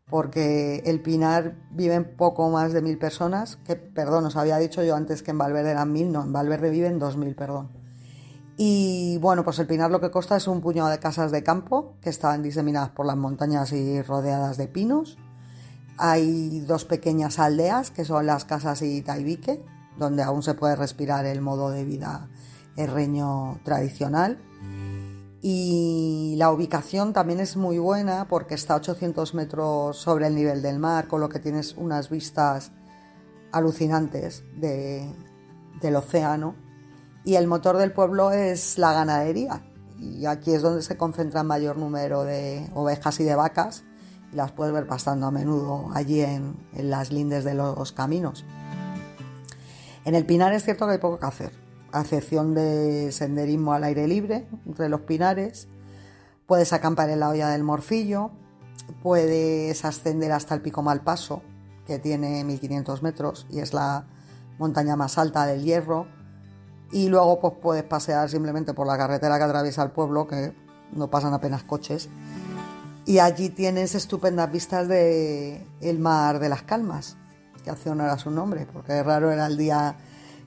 [SPEAKER 1] Porque el Pinar viven poco más de 1000 personas, que, perdón, os había dicho yo antes que en Valverde eran 1000, no, en Valverde viven 2000, perdón. Y bueno, pues el Pinar lo que consta es un puñado de casas de campo que estaban diseminadas por las montañas y rodeadas de pinos. Hay 2 pequeñas aldeas, que son Las Casas y Taibique, donde aún se puede respirar el modo de vida herreño tradicional. Y la ubicación también es muy buena porque está a 800 metros sobre el nivel del mar, con lo que tienes unas vistas alucinantes del océano. Y el motor del pueblo es la ganadería. Y aquí es donde se concentra el mayor número de ovejas y de vacas. Y las puedes ver pastando a menudo allí en las lindes de los caminos. En el Pinar es cierto que hay poco que hacer, a excepción de senderismo al aire libre entre los pinares. Puedes acampar en la Hoya del Morcillo, puedes ascender hasta el Pico Malpaso, que tiene 1500 metros y es la montaña más alta del Hierro, y luego pues puedes pasear simplemente por la carretera que atraviesa el pueblo, que no pasan apenas coches, y allí tienes estupendas vistas del Mar de las Calmas, que hace honor a su nombre, porque raro era el día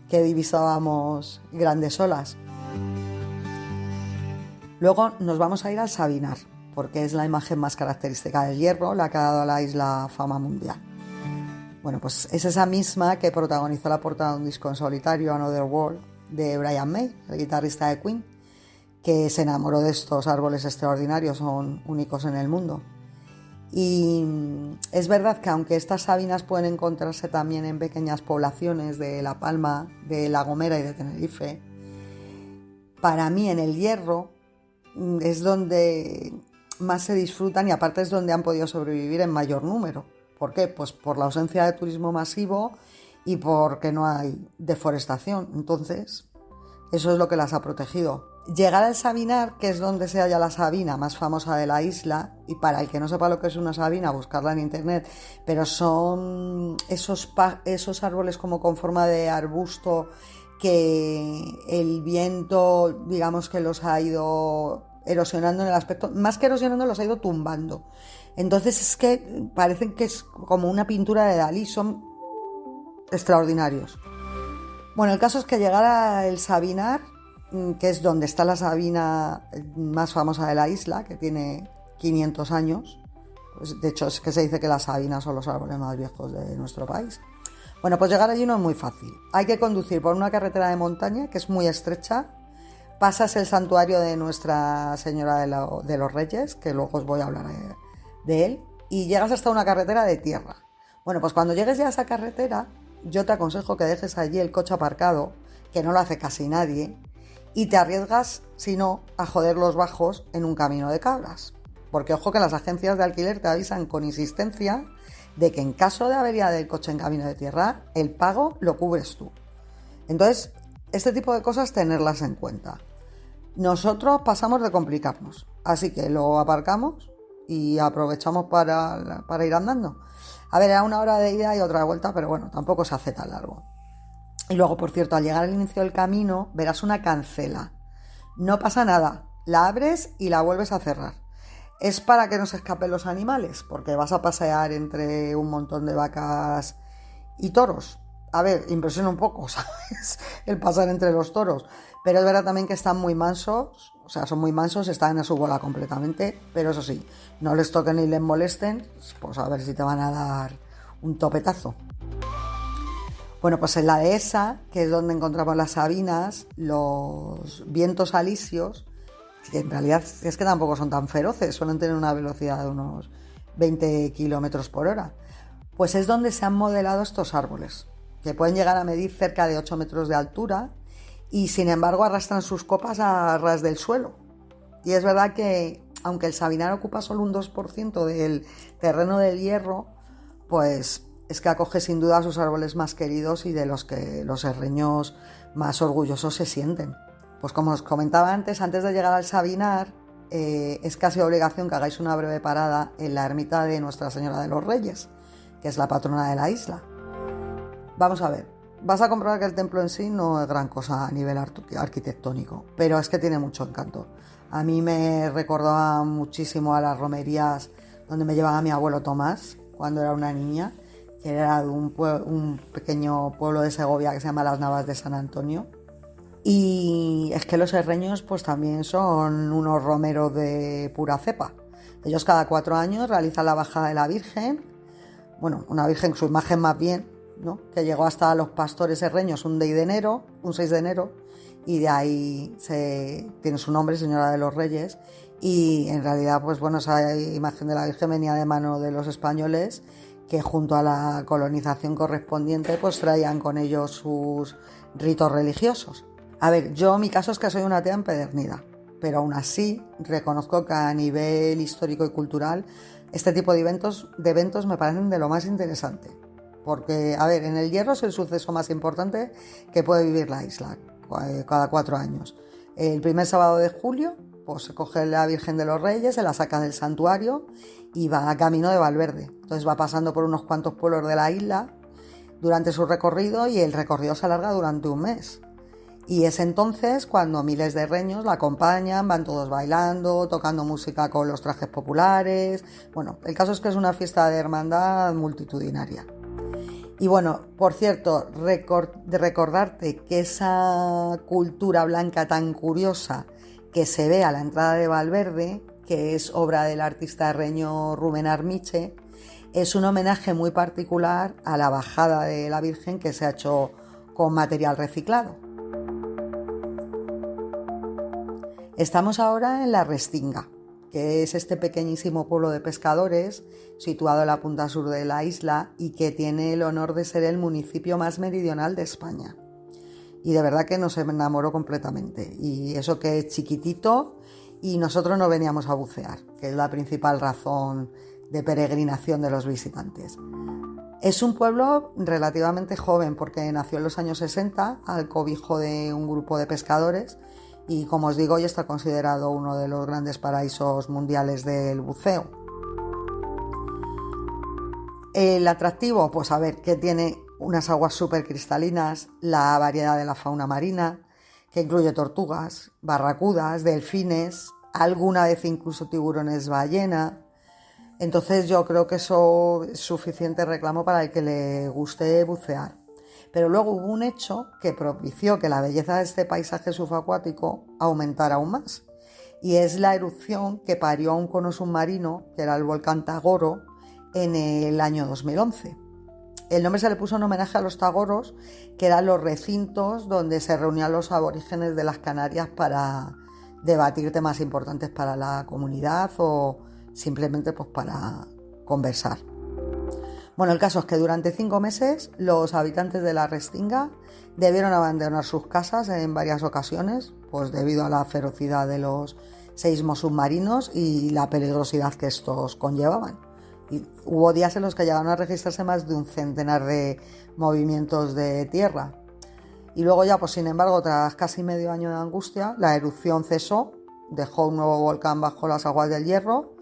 [SPEAKER 1] que divisábamos grandes olas. Luego nos vamos a ir al Sabinar, porque es la imagen más característica del Hierro, la que ha dado a la isla fama mundial. Bueno, pues es esa misma que protagonizó la portada de un disco en solitario, Another World, de Brian May, el guitarrista de Queen, que se enamoró de estos árboles extraordinarios, son únicos en el mundo. Y es verdad que aunque estas sabinas pueden encontrarse también en pequeñas poblaciones de La Palma, de La Gomera y de Tenerife, para mí en el Hierro es donde más se disfrutan y aparte es donde han podido sobrevivir en mayor número. ¿Por qué? Pues por la ausencia de turismo masivo y porque no hay deforestación. Entonces, eso es lo que las ha protegido. Llegar al Sabinar, que es donde se halla la sabina más famosa de la isla, y para el que no sepa lo que es una sabina, buscarla en internet, pero son esos árboles como con forma de arbusto que el viento, digamos que los ha ido erosionando en el aspecto, más que erosionando, los ha ido tumbando. Entonces es que parecen que es como una pintura de Dalí, son extraordinarios. Bueno, el caso es que llegar al Sabinar que es donde está la sabina más famosa de la isla, que tiene 500 años. Pues de hecho, es que se dice que las sabinas son los árboles más viejos de nuestro país. Bueno, pues llegar allí no es muy fácil. Hay que conducir por una carretera de montaña que es muy estrecha. Pasas el santuario de Nuestra Señora de los Reyes, que luego os voy a hablar de él, y llegas hasta una carretera de tierra. Bueno, pues cuando llegues ya a esa carretera, yo te aconsejo que dejes allí el coche aparcado, que no lo hace casi nadie, y te arriesgas, si no, a joder los bajos en un camino de cabras. Porque ojo que las agencias de alquiler te avisan con insistencia de que en caso de avería del coche en camino de tierra, el pago lo cubres tú. Entonces, este tipo de cosas tenerlas en cuenta. Nosotros pasamos de complicarnos, así que lo aparcamos y aprovechamos para ir andando. A ver, era 1 hora de ida y otra de vuelta, pero bueno, tampoco se hace tan largo. Y luego, por cierto, al llegar al inicio del camino, verás una cancela. No pasa nada, la abres y la vuelves a cerrar. Es para que no se escapen los animales, porque vas a pasear entre un montón de vacas y toros. A ver, impresiona un poco, ¿sabes? El pasar entre los toros. Pero es verdad también que están muy mansos, o sea, son muy mansos, están a su bola completamente. Pero eso sí, no les toquen ni les molesten, pues a ver si te van a dar un topetazo. Bueno, pues en la dehesa, que es donde encontramos las sabinas, los vientos alisios, que en realidad es que tampoco son tan feroces, suelen tener una velocidad de unos 20 kilómetros por hora. Pues es donde se han modelado estos árboles, que pueden llegar a medir cerca de 8 metros de altura y sin embargo arrastran sus copas a ras del suelo. Y es verdad que aunque el sabinar ocupa solo un 2% del terreno del Hierro, pues es que acoge sin duda a sus árboles más queridos y de los que los herreños más orgullosos se sienten. Pues como os comentaba antes de llegar al Sabinar, es casi obligación que hagáis una breve parada en la ermita de Nuestra Señora de los Reyes, que es la patrona de la isla. Vamos a ver, vas a comprobar que el templo en sí no es gran cosa a nivel arquitectónico, pero es que tiene mucho encanto. A mí me recordaba muchísimo a las romerías donde me llevaba mi abuelo Tomás cuando era una niña, que era de un pequeño pueblo de Segovia que se llama Las Navas de San Antonio. Y es que los herreños pues también son unos romeros de pura cepa. Ellos cada 4 años realizan la bajada de la Virgen, bueno, una Virgen, su imagen más bien, ¿no?, que llegó hasta los pastores herreños un 6 de enero, y de ahí tiene su nombre, Señora de los Reyes, y en realidad pues bueno, esa imagen de la Virgen venía de mano de los españoles, que junto a la colonización correspondiente pues traían con ellos sus ritos religiosos. A ver, yo mi caso es que soy una atea empedernida, pero aún así reconozco que a nivel histórico y cultural este tipo de eventos me parecen de lo más interesante. Porque, a ver, en el Hierro es el suceso más importante que puede vivir la isla, cada 4 años. El primer sábado de julio, pues se coge la Virgen de los Reyes, se la saca del santuario y va a camino de Valverde. Entonces va pasando por unos cuantos pueblos de la isla durante su recorrido, y el recorrido se alarga durante un mes. Y es entonces cuando miles de herreños la acompañan, van todos bailando, tocando música con los trajes populares. Bueno, el caso es que es una fiesta de hermandad multitudinaria. Y bueno, por cierto, recordarte que esa cultura blanca tan curiosa que se ve a la entrada de Valverde, que es obra del artista herreño Rubén Armiche, es un homenaje muy particular a la bajada de la Virgen, que se ha hecho con material reciclado. Estamos ahora en La Restinga, que es este pequeñísimo pueblo de pescadores situado en la punta sur de la isla y que tiene el honor de ser el municipio más meridional de España. Y de verdad que nos enamoró completamente. Y eso que es chiquitito, y nosotros no veníamos a bucear, que es la principal razón de peregrinación de los visitantes. Es un pueblo relativamente joven porque nació en los años 60 al cobijo de un grupo de pescadores, y como os digo, hoy está considerado uno de los grandes paraísos mundiales del buceo. El atractivo, pues a ver, que tiene unas aguas súper cristalinas, la variedad de la fauna marina, que incluye tortugas, barracudas, delfines, alguna vez incluso tiburones ballena. Entonces yo creo que eso es suficiente reclamo para el que le guste bucear. Pero luego hubo un hecho que propició que la belleza de este paisaje subacuático aumentara aún más. Y es la erupción que parió a un cono submarino, que era el volcán Tagoro, en el año 2011. El nombre se le puso en homenaje a los tagoros, que eran los recintos donde se reunían los aborígenes de las Canarias para debatir temas importantes para la comunidad o simplemente pues para conversar. Bueno, el caso es que durante 5 meses los habitantes de la Restinga debieron abandonar sus casas en varias ocasiones, pues debido a la ferocidad de los seísmos submarinos y la peligrosidad que estos conllevaban. Y hubo días en los que llegaron a registrarse más de un centenar de movimientos de tierra. Y luego ya, pues sin embargo, tras casi medio año de angustia, la erupción cesó, dejó un nuevo volcán bajo las aguas del Hierro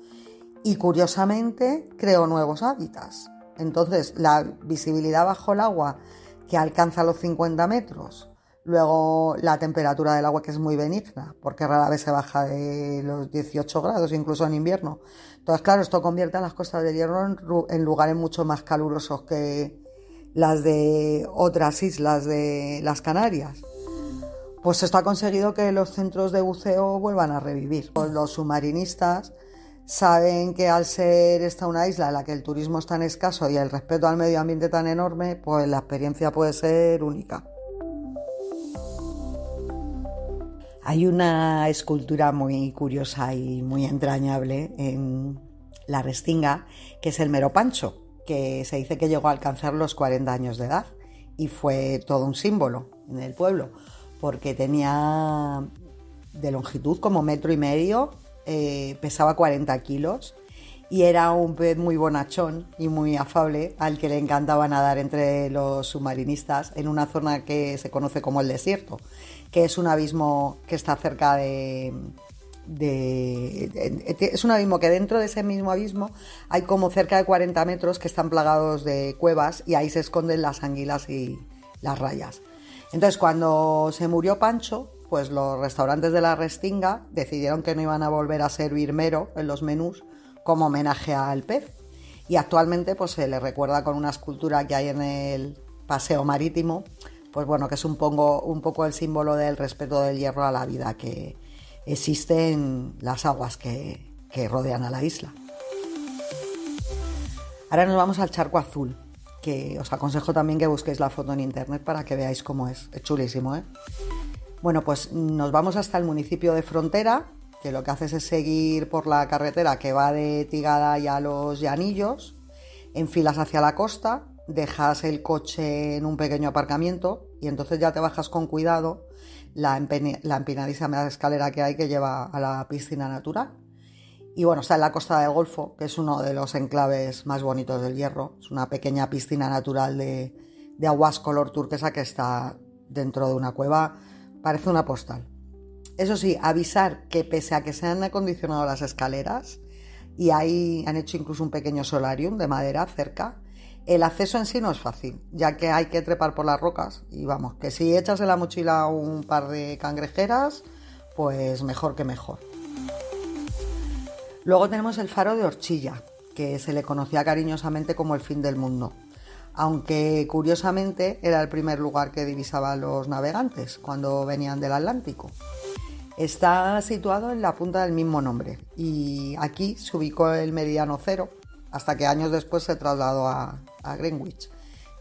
[SPEAKER 1] y curiosamente creó nuevos hábitats. Entonces, la visibilidad bajo el agua, que alcanza los 50 metros, luego la temperatura del agua, que es muy benigna, porque rara vez se baja de los 18 grados, incluso en invierno. Entonces, claro, esto convierte a las costas del Hierro en lugares mucho más calurosos que las de otras islas de las Canarias. Pues esto ha conseguido que los centros de buceo vuelvan a revivir. Los submarinistas saben que al ser esta una isla en la que el turismo es tan escaso y el respeto al medio ambiente tan enorme, pues la experiencia puede ser única. Hay una escultura muy curiosa y muy entrañable en la Restinga, que es el Mero Pancho, que se dice que llegó a alcanzar los 40 años de edad y fue todo un símbolo en el pueblo, porque tenía de longitud como 1,5 metros, pesaba 40 kilos y era un pez muy bonachón y muy afable, al que le encantaba nadar entre los submarinistas en una zona que se conoce como el desierto, que es un abismo que está cerca es un abismo que dentro de ese mismo abismo hay como cerca de 40 metros que están plagados de cuevas y ahí se esconden las anguilas y las rayas. Entonces, cuando se murió Pancho, pues los restaurantes de la Restinga decidieron que no iban a volver a servir mero en los menús como homenaje al pez. Y actualmente pues se le recuerda con una escultura que hay en el paseo marítimo, pues bueno, que es un poco el símbolo del respeto del hierro a la vida que existe en las aguas que rodean a la isla. Ahora nos vamos al Charco Azul, que os aconsejo también que busquéis la foto en internet para que veáis cómo es. Es chulísimo, ¿eh? Bueno, pues nos vamos hasta el municipio de Frontera, que lo que haces es seguir por la carretera que va de Tigada y a Los Llanillos, enfilas hacia la costa, dejas el coche en un pequeño aparcamiento y entonces ya te bajas con cuidado la empinadísima escalera que hay que lleva a la piscina natural. Y bueno, está en la Costa del Golfo, que es uno de los enclaves más bonitos del Hierro. Es una pequeña piscina natural de aguas color turquesa que está dentro de una cueva. Parece una postal. Eso sí, avisar que pese a que se han acondicionado las escaleras y ahí han hecho incluso un pequeño solarium de madera cerca, el acceso en sí no es fácil, ya que hay que trepar por las rocas y vamos, que si echas en la mochila un par de cangrejeras, pues mejor que mejor. Luego tenemos el faro de Orchilla, que se le conocía cariñosamente como el fin del mundo, aunque curiosamente era el primer lugar que divisaban los navegantes cuando venían del Atlántico. Está situado en la punta del mismo nombre y aquí se ubicó el meridiano cero hasta que años después se trasladó a Greenwich,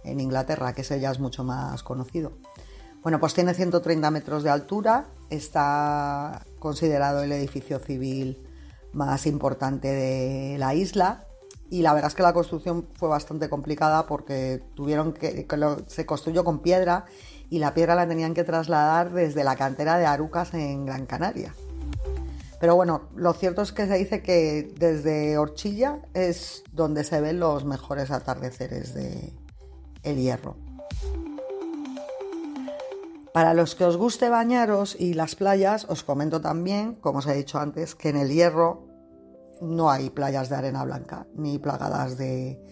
[SPEAKER 1] en Inglaterra, que ese ya es mucho más conocido. Bueno, pues tiene 130 metros de altura, está considerado el edificio civil más importante de la isla y la verdad es que la construcción fue bastante complicada porque se construyó con piedra y la piedra la tenían que trasladar desde la cantera de Arucas en Gran Canaria. Pero bueno, lo cierto es que se dice que desde Orchilla es donde se ven los mejores atardeceres de El Hierro. Para los que os guste bañaros y las playas, os comento también, como os he dicho antes, que en El Hierro no hay playas de arena blanca, ni plagadas de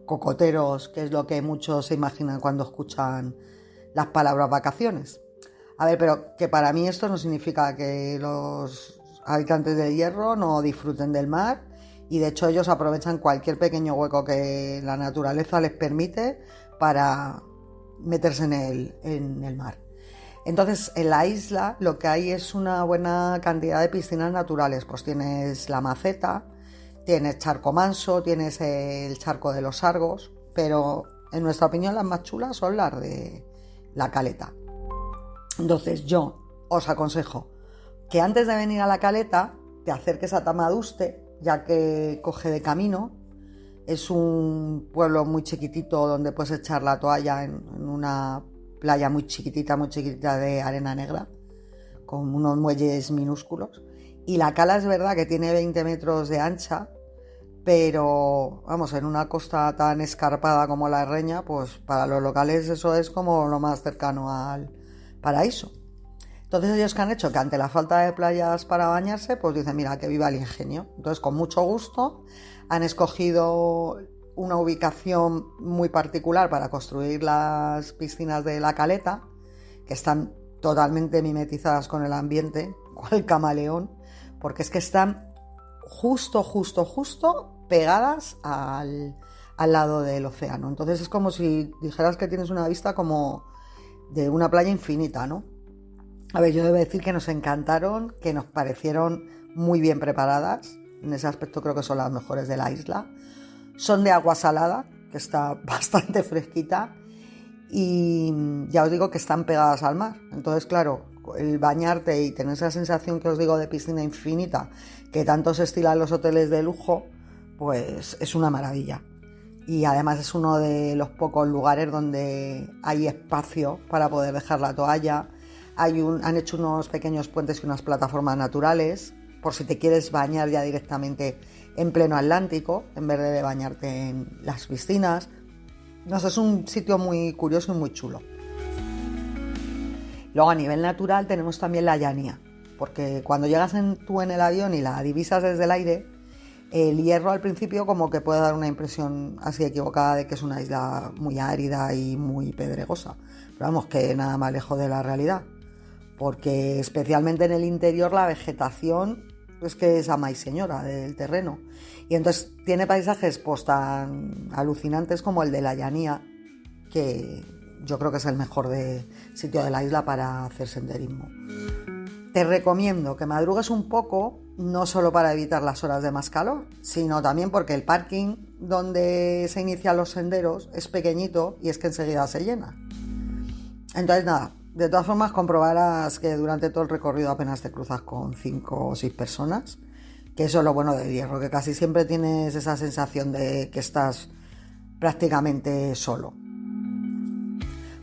[SPEAKER 1] cocoteros, que es lo que muchos se imaginan cuando escuchan las palabras vacaciones. A ver, pero que para mí esto no significa que los habitantes del Hierro no disfruten del mar y de hecho ellos aprovechan cualquier pequeño hueco que la naturaleza les permite para meterse en el mar. Entonces, en la isla lo que hay es una buena cantidad de piscinas naturales. Pues tienes la Maceta, tienes Charco Manso, tienes el Charco de los Argos, pero en nuestra opinión las más chulas son las de la Caleta. Entonces yo os aconsejo que antes de venir a la Caleta te acerques a Tamaduste, ya que coge de camino. Es un pueblo muy chiquitito donde puedes echar la toalla en una playa muy chiquitita de arena negra, con unos muelles minúsculos. Y la cala es verdad que tiene 20 metros de ancha, pero vamos, en una costa tan escarpada como la Reña, pues para los locales eso es como lo más cercano al paraíso. Entonces ellos, ¿qué han hecho? Que ante la falta de playas para bañarse, pues dicen, mira, que viva el ingenio. Entonces, con mucho gusto han escogido una ubicación muy particular para construir las piscinas de la Caleta, que están totalmente mimetizadas con el ambiente, cual camaleón, porque es que están justo pegadas al lado del océano. Entonces es como si dijeras que tienes una vista como de una playa infinita, ¿no? A ver, yo debo decir que nos encantaron, que nos parecieron muy bien preparadas. En ese aspecto creo que son las mejores de la isla. Son de agua salada, que está bastante fresquita, y ya os digo que están pegadas al mar. Entonces, claro, el bañarte y tener esa sensación que os digo de piscina infinita, que tanto se estila en los hoteles de lujo, pues es una maravilla. Y además es uno de los pocos lugares donde hay espacio para poder dejar la toalla. Han hecho unos pequeños puentes y unas plataformas naturales, por si te quieres bañar ya directamente en pleno Atlántico, en vez de bañarte en las piscinas. No sé, es un sitio muy curioso y muy chulo. Luego, a nivel natural, tenemos también la Llanía, porque cuando llegas tú en el avión y la divisas desde el aire, el Hierro al principio como que puede dar una impresión así equivocada de que es una isla muy árida y muy pedregosa. Pero vamos, que nada más lejos de la realidad, porque especialmente en el interior la vegetación es que es ama y señora del terreno. Y entonces tiene paisajes pues tan alucinantes como el de la Llanía, que yo creo que es el mejor sitio de la isla para hacer senderismo. Te recomiendo que madrugues un poco, no solo para evitar las horas de más calor, sino también porque el parking donde se inician los senderos es pequeñito y es que enseguida se llena. Entonces nada, de todas formas comprobarás que durante todo el recorrido apenas te cruzas con 5 o 6 personas, que eso es lo bueno del Hierro, que casi siempre tienes esa sensación de que estás prácticamente solo.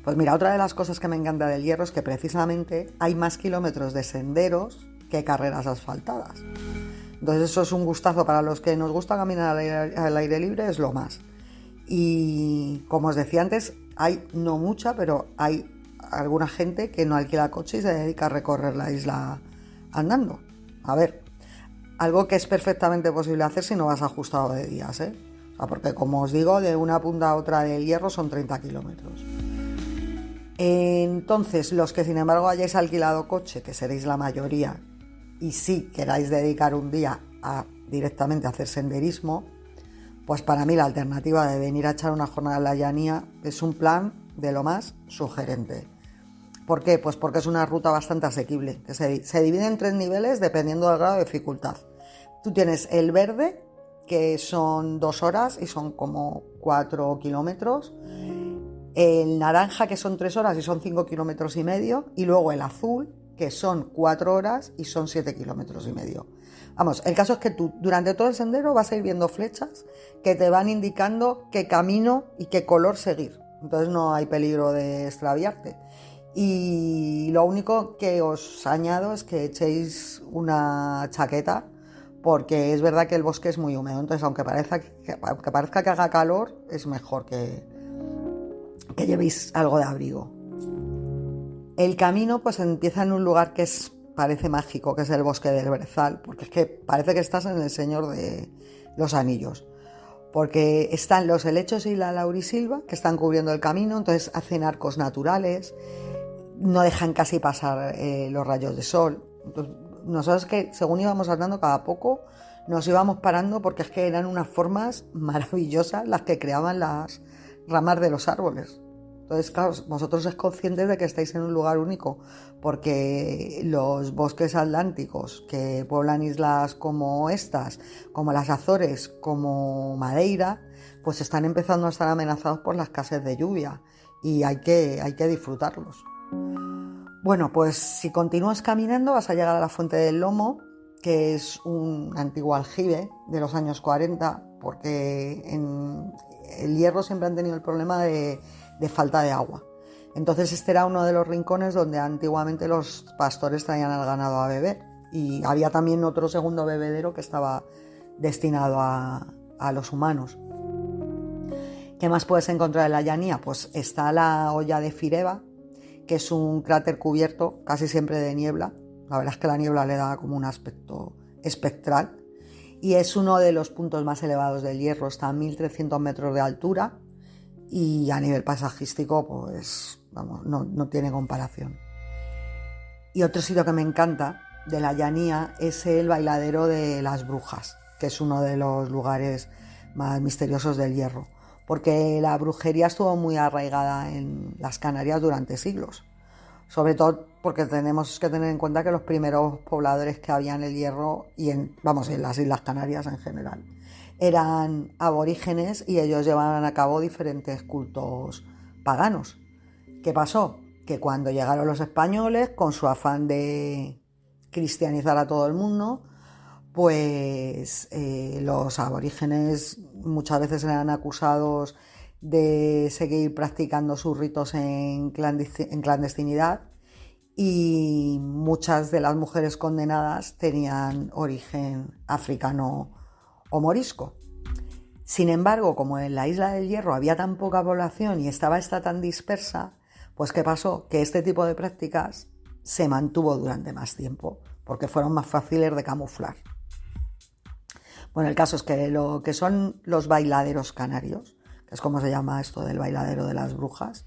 [SPEAKER 1] Pues mira, otra de las cosas que me encanta del Hierro es que precisamente hay más kilómetros de senderos que carreras asfaltadas. Entonces eso es un gustazo para los que nos gusta caminar al aire libre, es lo más. Y como os decía antes, hay no mucha, pero hay alguna gente que no alquila coche y se dedica a recorrer la isla andando. A ver, algo que es perfectamente posible hacer si no vas ajustado de días, ¿eh? O sea, porque como os digo, de una punta a otra del Hierro son 30 kilómetros. Entonces, los que sin embargo hayáis alquilado coche, que seréis la mayoría, y sí queráis dedicar un día a directamente hacer senderismo, pues para mí la alternativa de venir a echar una jornada en la Llanía es un plan de lo más sugerente. ¿Por qué? Pues porque es una ruta bastante asequible, que se divide en 3 niveles dependiendo del grado de dificultad. Tú tienes el verde, que son 2 horas y son como 4 kilómetros. El naranja, que son 3 horas y son 5 kilómetros y medio. Y luego el azul, que son 4 horas y son 7 kilómetros y medio. Vamos, el caso es que tú durante todo el sendero vas a ir viendo flechas que te van indicando qué camino y qué color seguir. Entonces no hay peligro de extraviarte. Y lo único que os añado es que echéis una chaqueta, porque es verdad que el bosque es muy húmedo. Entonces, aunque parezca que haga calor, es mejor que llevéis algo de abrigo. El camino pues empieza en un lugar que parece mágico, que es el bosque del Brezal, porque es que parece que estás en el Señor de los Anillos, porque están los helechos y la laurisilva que están cubriendo el camino, entonces hacen arcos naturales, no dejan casi pasar los rayos de sol. Entonces, nosotros que según íbamos andando cada poco nos íbamos parando, porque es que eran unas formas maravillosas las que creaban las ramas de los árboles. Entonces, claro, vosotros sois conscientes de que estáis en un lugar único, porque los bosques atlánticos que pueblan islas como estas, como las Azores, como Madeira, pues están empezando a estar amenazados por la escasez de lluvia y hay que disfrutarlos. Bueno, pues si continúas caminando vas a llegar a la Fuente del Lomo, que es un antiguo aljibe de los años 40, porque en el Hierro siempre han tenido el problema de falta de agua. Entonces este era uno de los rincones donde antiguamente los pastores traían al ganado a beber, y había también otro segundo bebedero que estaba destinado a los humanos. ¿Qué más puedes encontrar en la llanía? Pues está la Hoya de Fireva, que es un cráter cubierto casi siempre de niebla. La verdad es que la niebla le da como un aspecto espectral, y es uno de los puntos más elevados del Hierro. Está a 1300 metros de altura y a nivel paisajístico pues vamos, no tiene comparación. Y otro sitio que me encanta de la llanía es el Bailadero de las Brujas, que es uno de los lugares más misteriosos del Hierro, porque la brujería estuvo muy arraigada en las Canarias durante siglos, sobre todo porque tenemos que tener en cuenta que los primeros pobladores que había en el Hierro y en las Islas Canarias en general eran aborígenes, y ellos llevaban a cabo diferentes cultos paganos. ¿Qué pasó? Que cuando llegaron los españoles, con su afán de cristianizar a todo el mundo, pues los aborígenes muchas veces eran acusados de seguir practicando sus ritos en clandestinidad, y muchas de las mujeres condenadas tenían origen africano o morisco. Sin embargo, como en la isla del Hierro había tan poca población y estaba esta tan dispersa, pues ¿qué pasó? Que este tipo de prácticas se mantuvo durante más tiempo, porque fueron más fáciles de camuflar. Bueno, el caso es que lo que son los bailaderos canarios, que es como se llama esto del Bailadero de las Brujas,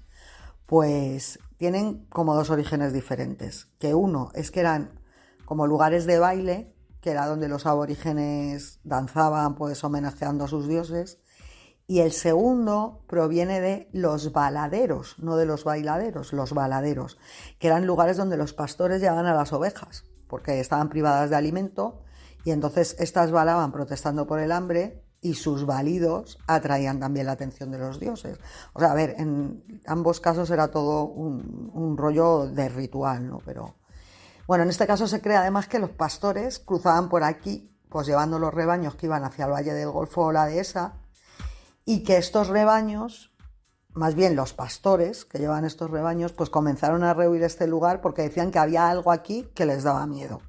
[SPEAKER 1] pues tienen como dos orígenes diferentes. Que uno es que eran como lugares de baile, que era donde los aborígenes danzaban pues homenajeando a sus dioses, y el segundo proviene de los baladeros, no de los bailaderos, los baladeros, que eran lugares donde los pastores llevaban a las ovejas, porque estaban privadas de alimento, y entonces estas balaban protestando por el hambre, y sus balidos atraían también la atención de los dioses. O sea, a ver, en ambos casos era todo un rollo de ritual, ¿no? Pero bueno, en este caso se cree además que los pastores cruzaban por aquí, pues llevando los rebaños que iban hacia el Valle del Golfo o la Dehesa, y que estos rebaños, más bien los pastores que llevaban estos rebaños, pues comenzaron a rehuir este lugar porque decían que había algo aquí que les daba miedo.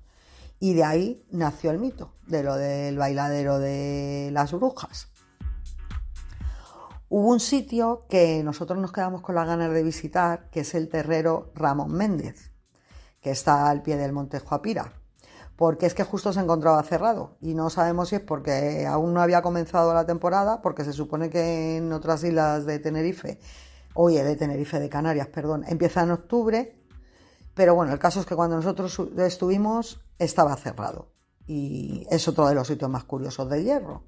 [SPEAKER 1] Y de ahí nació el mito de lo del Bailadero de las Brujas. Hubo un sitio que nosotros nos quedamos con las ganas de visitar, que es el Terrero Ramón Méndez, que está al pie del Monte Juapira, porque es que justo se encontraba cerrado, y no sabemos si es porque aún no había comenzado la temporada, porque se supone que en otras islas de de Canarias, empieza en octubre. Pero bueno, el caso es que cuando nosotros estuvimos estaba cerrado, y es otro de los sitios más curiosos del Hierro,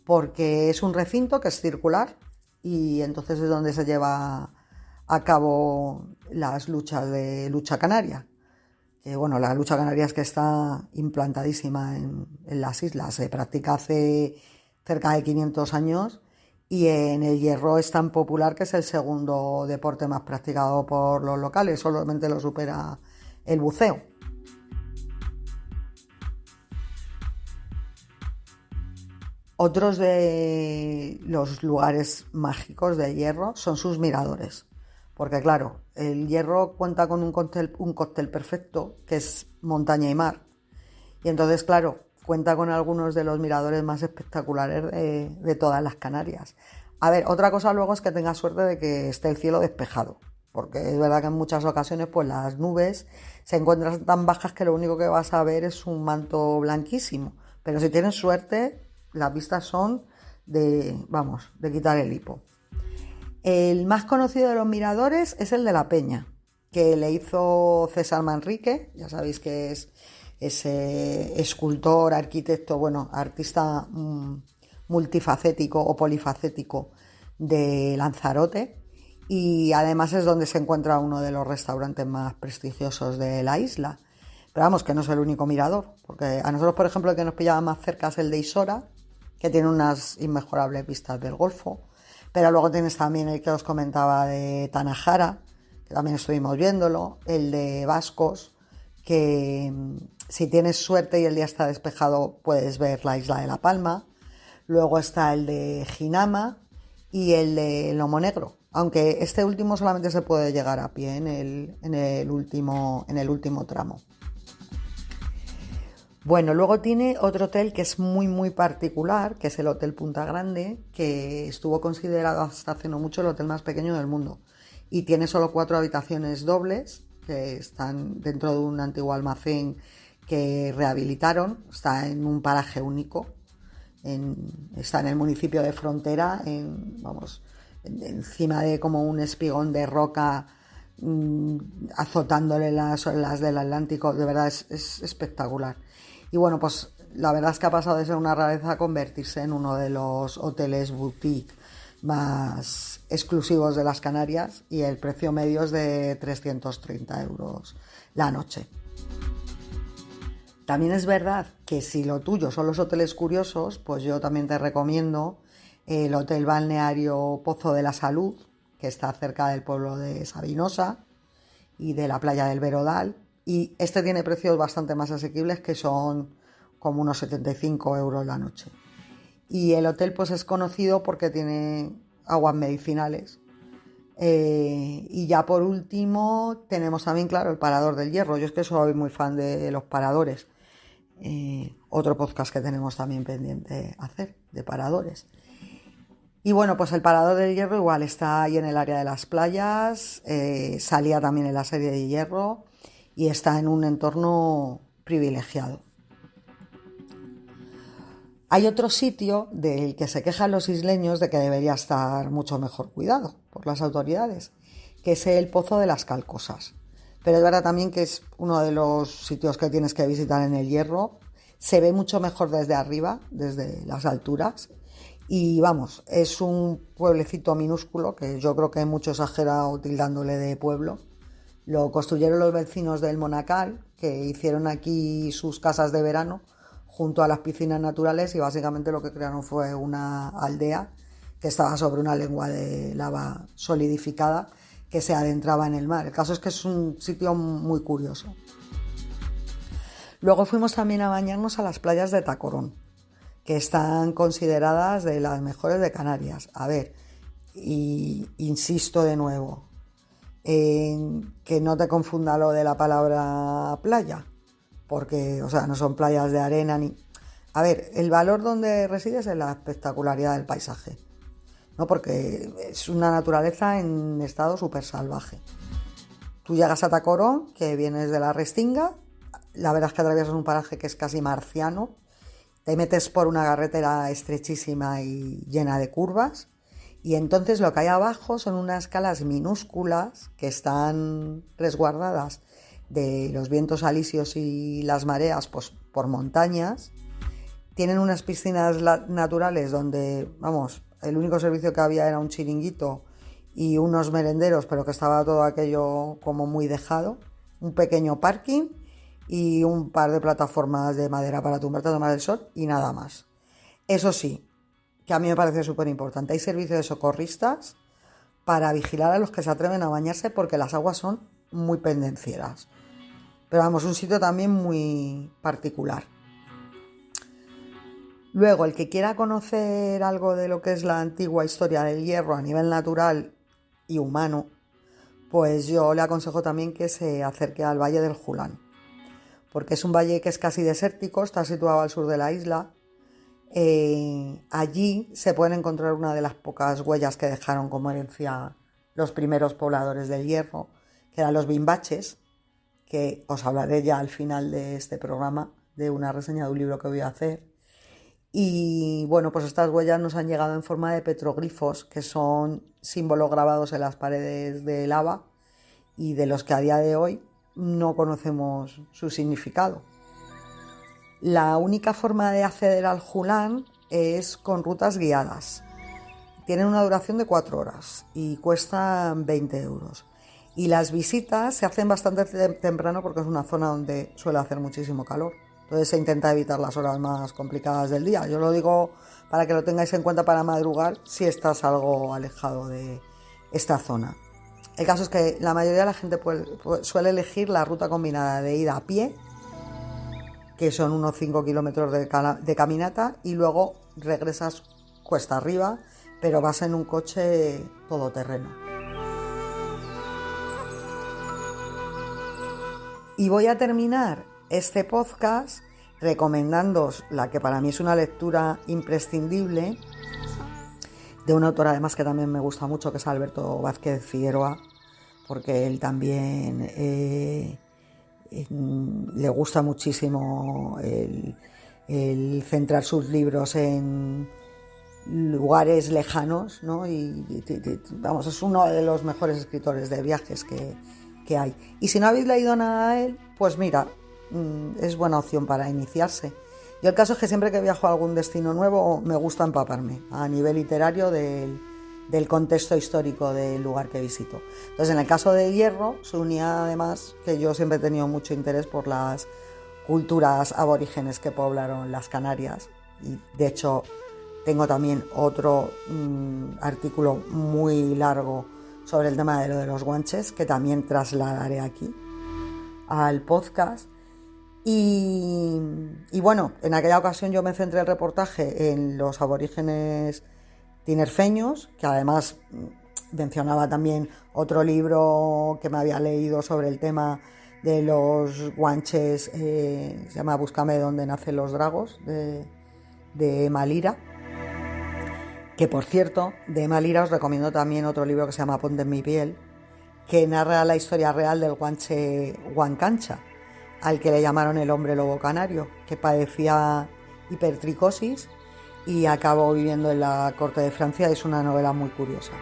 [SPEAKER 1] porque es un recinto que es circular, y entonces es donde se lleva a cabo las luchas de lucha canaria. Que bueno, la lucha canaria es que está implantadísima en las islas, se practica hace cerca de 500 años, y en el Hierro es tan popular que es el segundo deporte más practicado por los locales, solamente lo supera el buceo. Otros de los lugares mágicos del Hierro son sus miradores, porque claro, el Hierro cuenta con un cóctel perfecto, que es montaña y mar, y entonces claro, cuenta con algunos de los miradores más espectaculares de todas las Canarias. A ver, otra cosa luego es que tengas suerte de que esté el cielo despejado, porque es verdad que en muchas ocasiones pues las nubes se encuentran tan bajas que lo único que vas a ver es un manto blanquísimo, pero si tienes suerte las vistas son de quitar el hipo. El más conocido de los miradores es el de la Peña, que le hizo César Manrique, ya sabéis que es ese escultor, arquitecto, artista multifacético o polifacético de Lanzarote, y además es donde se encuentra uno de los restaurantes más prestigiosos de la isla. Pero vamos, que no es el único mirador, porque a nosotros, por ejemplo, el que nos pillaba más cerca es el de Isora, que tiene unas inmejorables vistas del Golfo, pero luego tienes también el que os comentaba de Tanajara, que también estuvimos viéndolo, el de Vascos, que si tienes suerte y el día está despejado puedes ver la isla de La Palma. Luego está el de Jinama y el de Lomo Negro, aunque este último solamente se puede llegar a pie en el último tramo. Bueno, luego tiene otro hotel que es muy particular, que es el Hotel Punta Grande, que estuvo considerado hasta hace no mucho el hotel más pequeño del mundo y tiene solo 4 habitaciones dobles que están dentro de un antiguo almacén que rehabilitaron. Está en un paraje único, está en el municipio de Frontera, encima de como un espigón de roca, azotándole las olas del Atlántico. De verdad es espectacular. Y bueno, pues la verdad es que ha pasado de ser una rareza a convertirse en uno de los hoteles boutique más exclusivos de las Canarias, y el precio medio es de 330 euros la noche. También es verdad que si lo tuyo son los hoteles curiosos, pues yo también te recomiendo el Hotel Balneario Pozo de la Salud, que está cerca del pueblo de Sabinosa y de la playa del Verodal, y este tiene precios bastante más asequibles, que son como unos 75 euros la noche. Y el hotel pues es conocido porque tiene aguas medicinales. Y ya por último tenemos también, claro, el Parador del Hierro. Yo es que soy muy fan de los paradores. Otro podcast que tenemos también pendiente hacer, de paradores. Y bueno, pues el Parador del Hierro igual está ahí en el área de las playas, salía también en la serie de Hierro y está en un entorno privilegiado. Hay otro sitio del que se quejan los isleños de que debería estar mucho mejor cuidado por las autoridades, que es el Pozo de las Calcosas. Pero es verdad también que es uno de los sitios que tienes que visitar en el Hierro. Se ve mucho mejor desde arriba, desde las alturas. Y vamos, es un pueblecito minúsculo, que yo creo que hay mucho exagerado tildándole de pueblo. Lo construyeron los vecinos del Monacal, que hicieron aquí sus casas de verano junto a las piscinas naturales, y básicamente lo que crearon fue una aldea que estaba sobre una lengua de lava solidificada que se adentraba en el mar. El caso es que es un sitio muy curioso. Luego fuimos también a bañarnos a las playas de Tacorón, que están consideradas de las mejores de Canarias. A ver, y insisto de nuevo, en que no te confunda lo de la palabra playa, porque, o sea, no son playas de arena ni... A ver, el valor donde resides es la espectacularidad del paisaje, ¿no? Porque es una naturaleza en estado súper salvaje. Tú llegas a Tacorón, que vienes de la Restinga, la verdad es que atraviesas un paraje que es casi marciano, te metes por una carretera estrechísima y llena de curvas, y entonces lo que hay abajo son unas calas minúsculas que están resguardadas de los vientos alisios y las mareas, pues por montañas. Tienen unas piscinas naturales donde, vamos, el único servicio que había era un chiringuito y unos merenderos, pero que estaba todo aquello como muy dejado. Un pequeño parking y un par de plataformas de madera para tumbarte a tomar el sol y nada más. Eso sí, que a mí me parece súper importante, hay servicio de socorristas para vigilar a los que se atreven a bañarse, porque las aguas son muy pendencieras. Pero vamos, un sitio también muy particular. Luego, el que quiera conocer algo de lo que es la antigua historia del Hierro a nivel natural y humano, pues yo le aconsejo también que se acerque al Valle del Julán, porque es un valle que es casi desértico, está situado al sur de la isla. Allí se pueden encontrar una de las pocas huellas que dejaron como herencia los primeros pobladores del Hierro, que eran los bimbaches, que os hablaré ya al final de este programa de una reseña de un libro que voy a hacer. Y bueno, pues estas huellas nos han llegado en forma de petroglifos, que son símbolos grabados en las paredes de lava y de los que a día de hoy no conocemos su significado. La única forma de acceder al Julán es con rutas guiadas, tienen una duración de 4 horas y cuestan 20 euros. Y las visitas se hacen bastante temprano porque es una zona donde suele hacer muchísimo calor. Entonces se intenta evitar las horas más complicadas del día. Yo lo digo para que lo tengáis en cuenta para madrugar si estás algo alejado de esta zona. El caso es que la mayoría de la gente suele elegir la ruta combinada de ida a pie, que son unos 5 kilómetros de caminata, y luego regresas cuesta arriba, pero vas en un coche todoterreno. Y voy a terminar este podcast recomendándoos la que para mí es una lectura imprescindible de un autor además que también me gusta mucho, que es Alberto Vázquez Figueroa, porque él también le gusta muchísimo el centrar sus libros en lugares lejanos, ¿no? Vamos, es uno de los mejores escritores de viajes que hay. Y si no habéis leído nada de él, pues mira, es buena opción para iniciarse. Yo el caso es que siempre que viajo a algún destino nuevo me gusta empaparme a nivel literario del contexto histórico del lugar que visito. Entonces, en el caso de Hierro, se unía además que yo siempre he tenido mucho interés por las culturas aborígenes que poblaron las Canarias, y de hecho tengo también otro artículo muy largo sobre el tema de lo de los guanches, que también trasladaré aquí al podcast. Y bueno, en aquella ocasión yo me centré el reportaje en los aborígenes tinerfeños, que además mencionaba también otro libro que me había leído sobre el tema de los guanches, se llama Búscame donde nacen los dragos, de Emma Lira. Que por cierto, de Emma Lira os recomiendo también otro libro que se llama Ponte en mi piel, que narra la historia real del guanche Huancancha, al que le llamaron el hombre lobo canario, que padecía hipertricosis y acabó viviendo en la corte de Francia. Es una novela muy curiosa.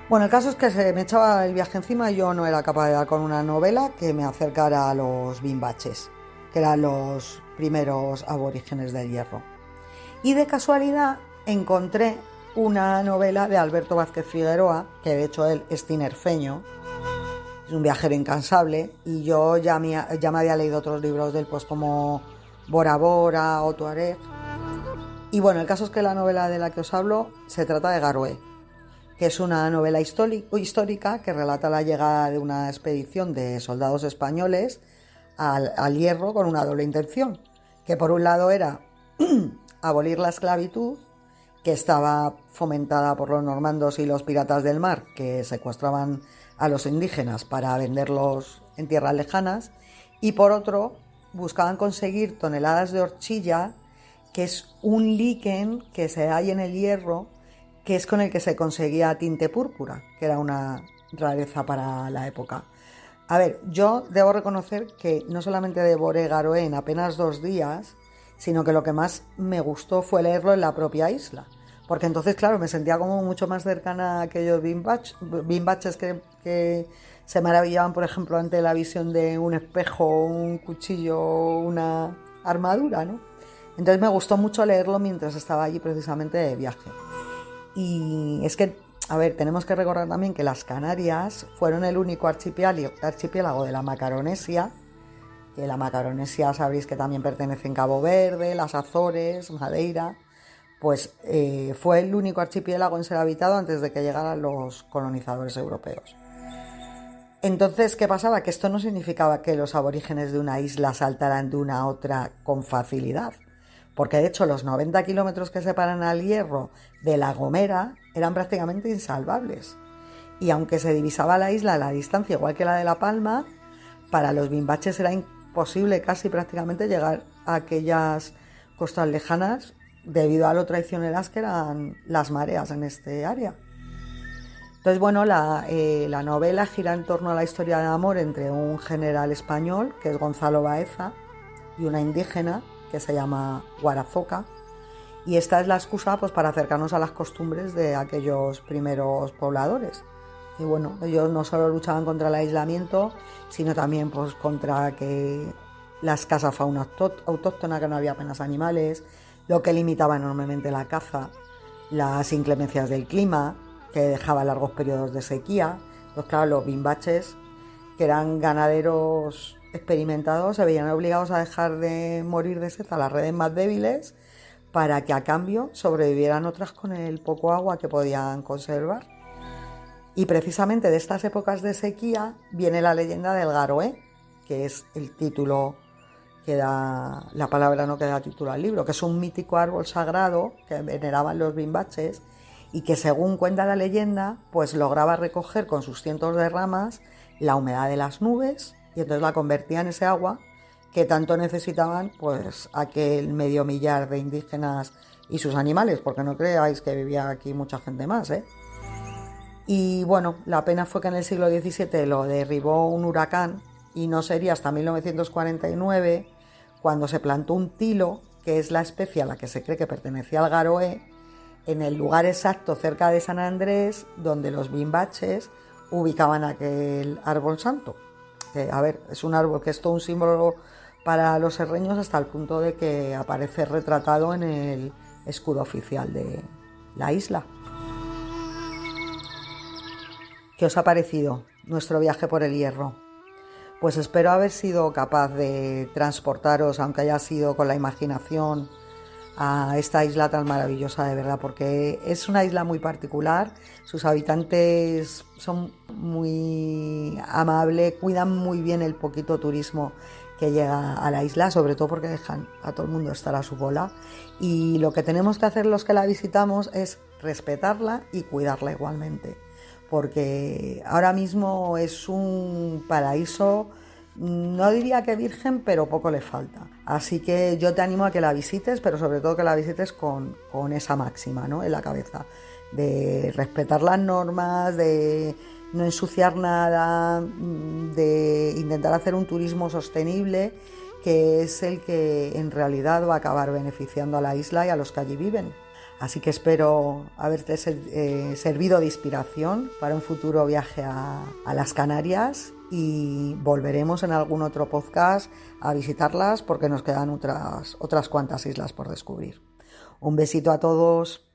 [SPEAKER 1] Bueno, el caso es que se me echaba el viaje encima y yo no era capaz de dar con una novela que me acercara a los bimbaches, que eran los primeros aborígenes del Hierro. Y de casualidad encontré una novela de Alberto Vázquez Figueroa, que de hecho él es tinerfeño, es un viajero incansable, y yo ya me había leído otros libros de él, pues como Bora Bora o Tuareg. Y bueno, el caso es que la novela de la que os hablo se trata de Garoé, que es una novela histórica que relata la llegada de una expedición de soldados españoles al Hierro con una doble intención, que por un lado era abolir la esclavitud, que estaba fomentada por los normandos y los piratas del mar, que secuestraban a los indígenas para venderlos en tierras lejanas, y por otro buscaban conseguir toneladas de horchilla, que es un líquen que se halla en el Hierro, que es con el que se conseguía tinte púrpura, que era una rareza para la época. A ver, yo debo reconocer que no solamente devoré Garoé en apenas 2 días, sino que lo que más me gustó fue leerlo en la propia isla, porque entonces, claro, me sentía como mucho más cercana a aquellos bimbaches que se maravillaban, por ejemplo, ante la visión de un espejo, un cuchillo, una armadura, ¿no? Entonces me gustó mucho leerlo mientras estaba allí precisamente de viaje. Y es que, a ver, tenemos que recordar también que las Canarias fueron el único archipiélago de la Macaronesia, que la Macaronesia sabréis que también pertenece en Cabo Verde, las Azores, Madeira, pues fue el único archipiélago en ser habitado antes de que llegaran los colonizadores europeos. Entonces, ¿qué pasaba? Que esto no significaba que los aborígenes de una isla saltaran de una a otra con facilidad, porque de hecho los 90 kilómetros que separan al Hierro de La Gomera eran prácticamente insalvables. Y aunque se divisaba la isla a la distancia igual que la de La Palma, para los bimbaches era imposible casi prácticamente llegar a aquellas costas lejanas debido a lo traicioneras que eran las mareas en este área. Entonces, bueno, la novela gira en torno a la historia de amor entre un general español, que es Gonzalo Baeza, y una indígena, que se llama Guarazoca, y esta es la excusa pues para acercarnos a las costumbres de aquellos primeros pobladores. Y bueno, ellos no solo luchaban contra el aislamiento, sino también pues contra que la escasa fauna autóctona, que no había apenas animales, lo que limitaba enormemente la caza. las inclemencias del clima, que dejaba largos periodos de sequía. Pues claro, los bimbaches, que eran ganaderos experimentados, se veían obligados a dejar de morir de sed a las redes más débiles para que a cambio sobrevivieran otras con el poco agua que podían conservar. Y precisamente de estas épocas de sequía viene la leyenda del Garoé, que es el título que da, la palabra no que da título al libro, que es un mítico árbol sagrado que veneraban los bimbaches y que, según cuenta la leyenda, pues lograba recoger con sus cientos de ramas la humedad de las nubes y entonces la convertía en ese agua que tanto necesitaban pues aquel medio millar de indígenas y sus animales, porque no creáis que vivía aquí mucha gente más, ¿eh? Y bueno, la pena fue que en el siglo XVII lo derribó un huracán y no sería hasta 1949 cuando se plantó un tilo, que es la especie a la que se cree que pertenecía al Garoé, en el lugar exacto cerca de San Andrés donde los bimbaches ubicaban aquel árbol santo. Que, a ver, es un árbol que es todo un símbolo para los serreños hasta el punto de que aparece retratado en el escudo oficial de la isla. ¿Qué os ha parecido nuestro viaje por el Hierro? Pues espero haber sido capaz de transportaros, aunque haya sido con la imaginación, a esta isla tan maravillosa de verdad, porque es una isla muy particular, sus habitantes son muy amables, cuidan muy bien el poquito turismo que llega a la isla, sobre todo porque dejan a todo el mundo estar a su bola, y lo que tenemos que hacer los que la visitamos es respetarla y cuidarla igualmente, porque ahora mismo es un paraíso, no diría que virgen, pero poco le falta. Así que yo te animo a que la visites, pero sobre todo que la visites con esa máxima, ¿no?, en la cabeza, de respetar las normas, de no ensuciar nada, de intentar hacer un turismo sostenible, que es el que en realidad va a acabar beneficiando a la isla y a los que allí viven. Así que espero haberte servido de inspiración para un futuro viaje a las Canarias, y volveremos en algún otro podcast a visitarlas porque nos quedan otras cuantas islas por descubrir. Un besito a todos.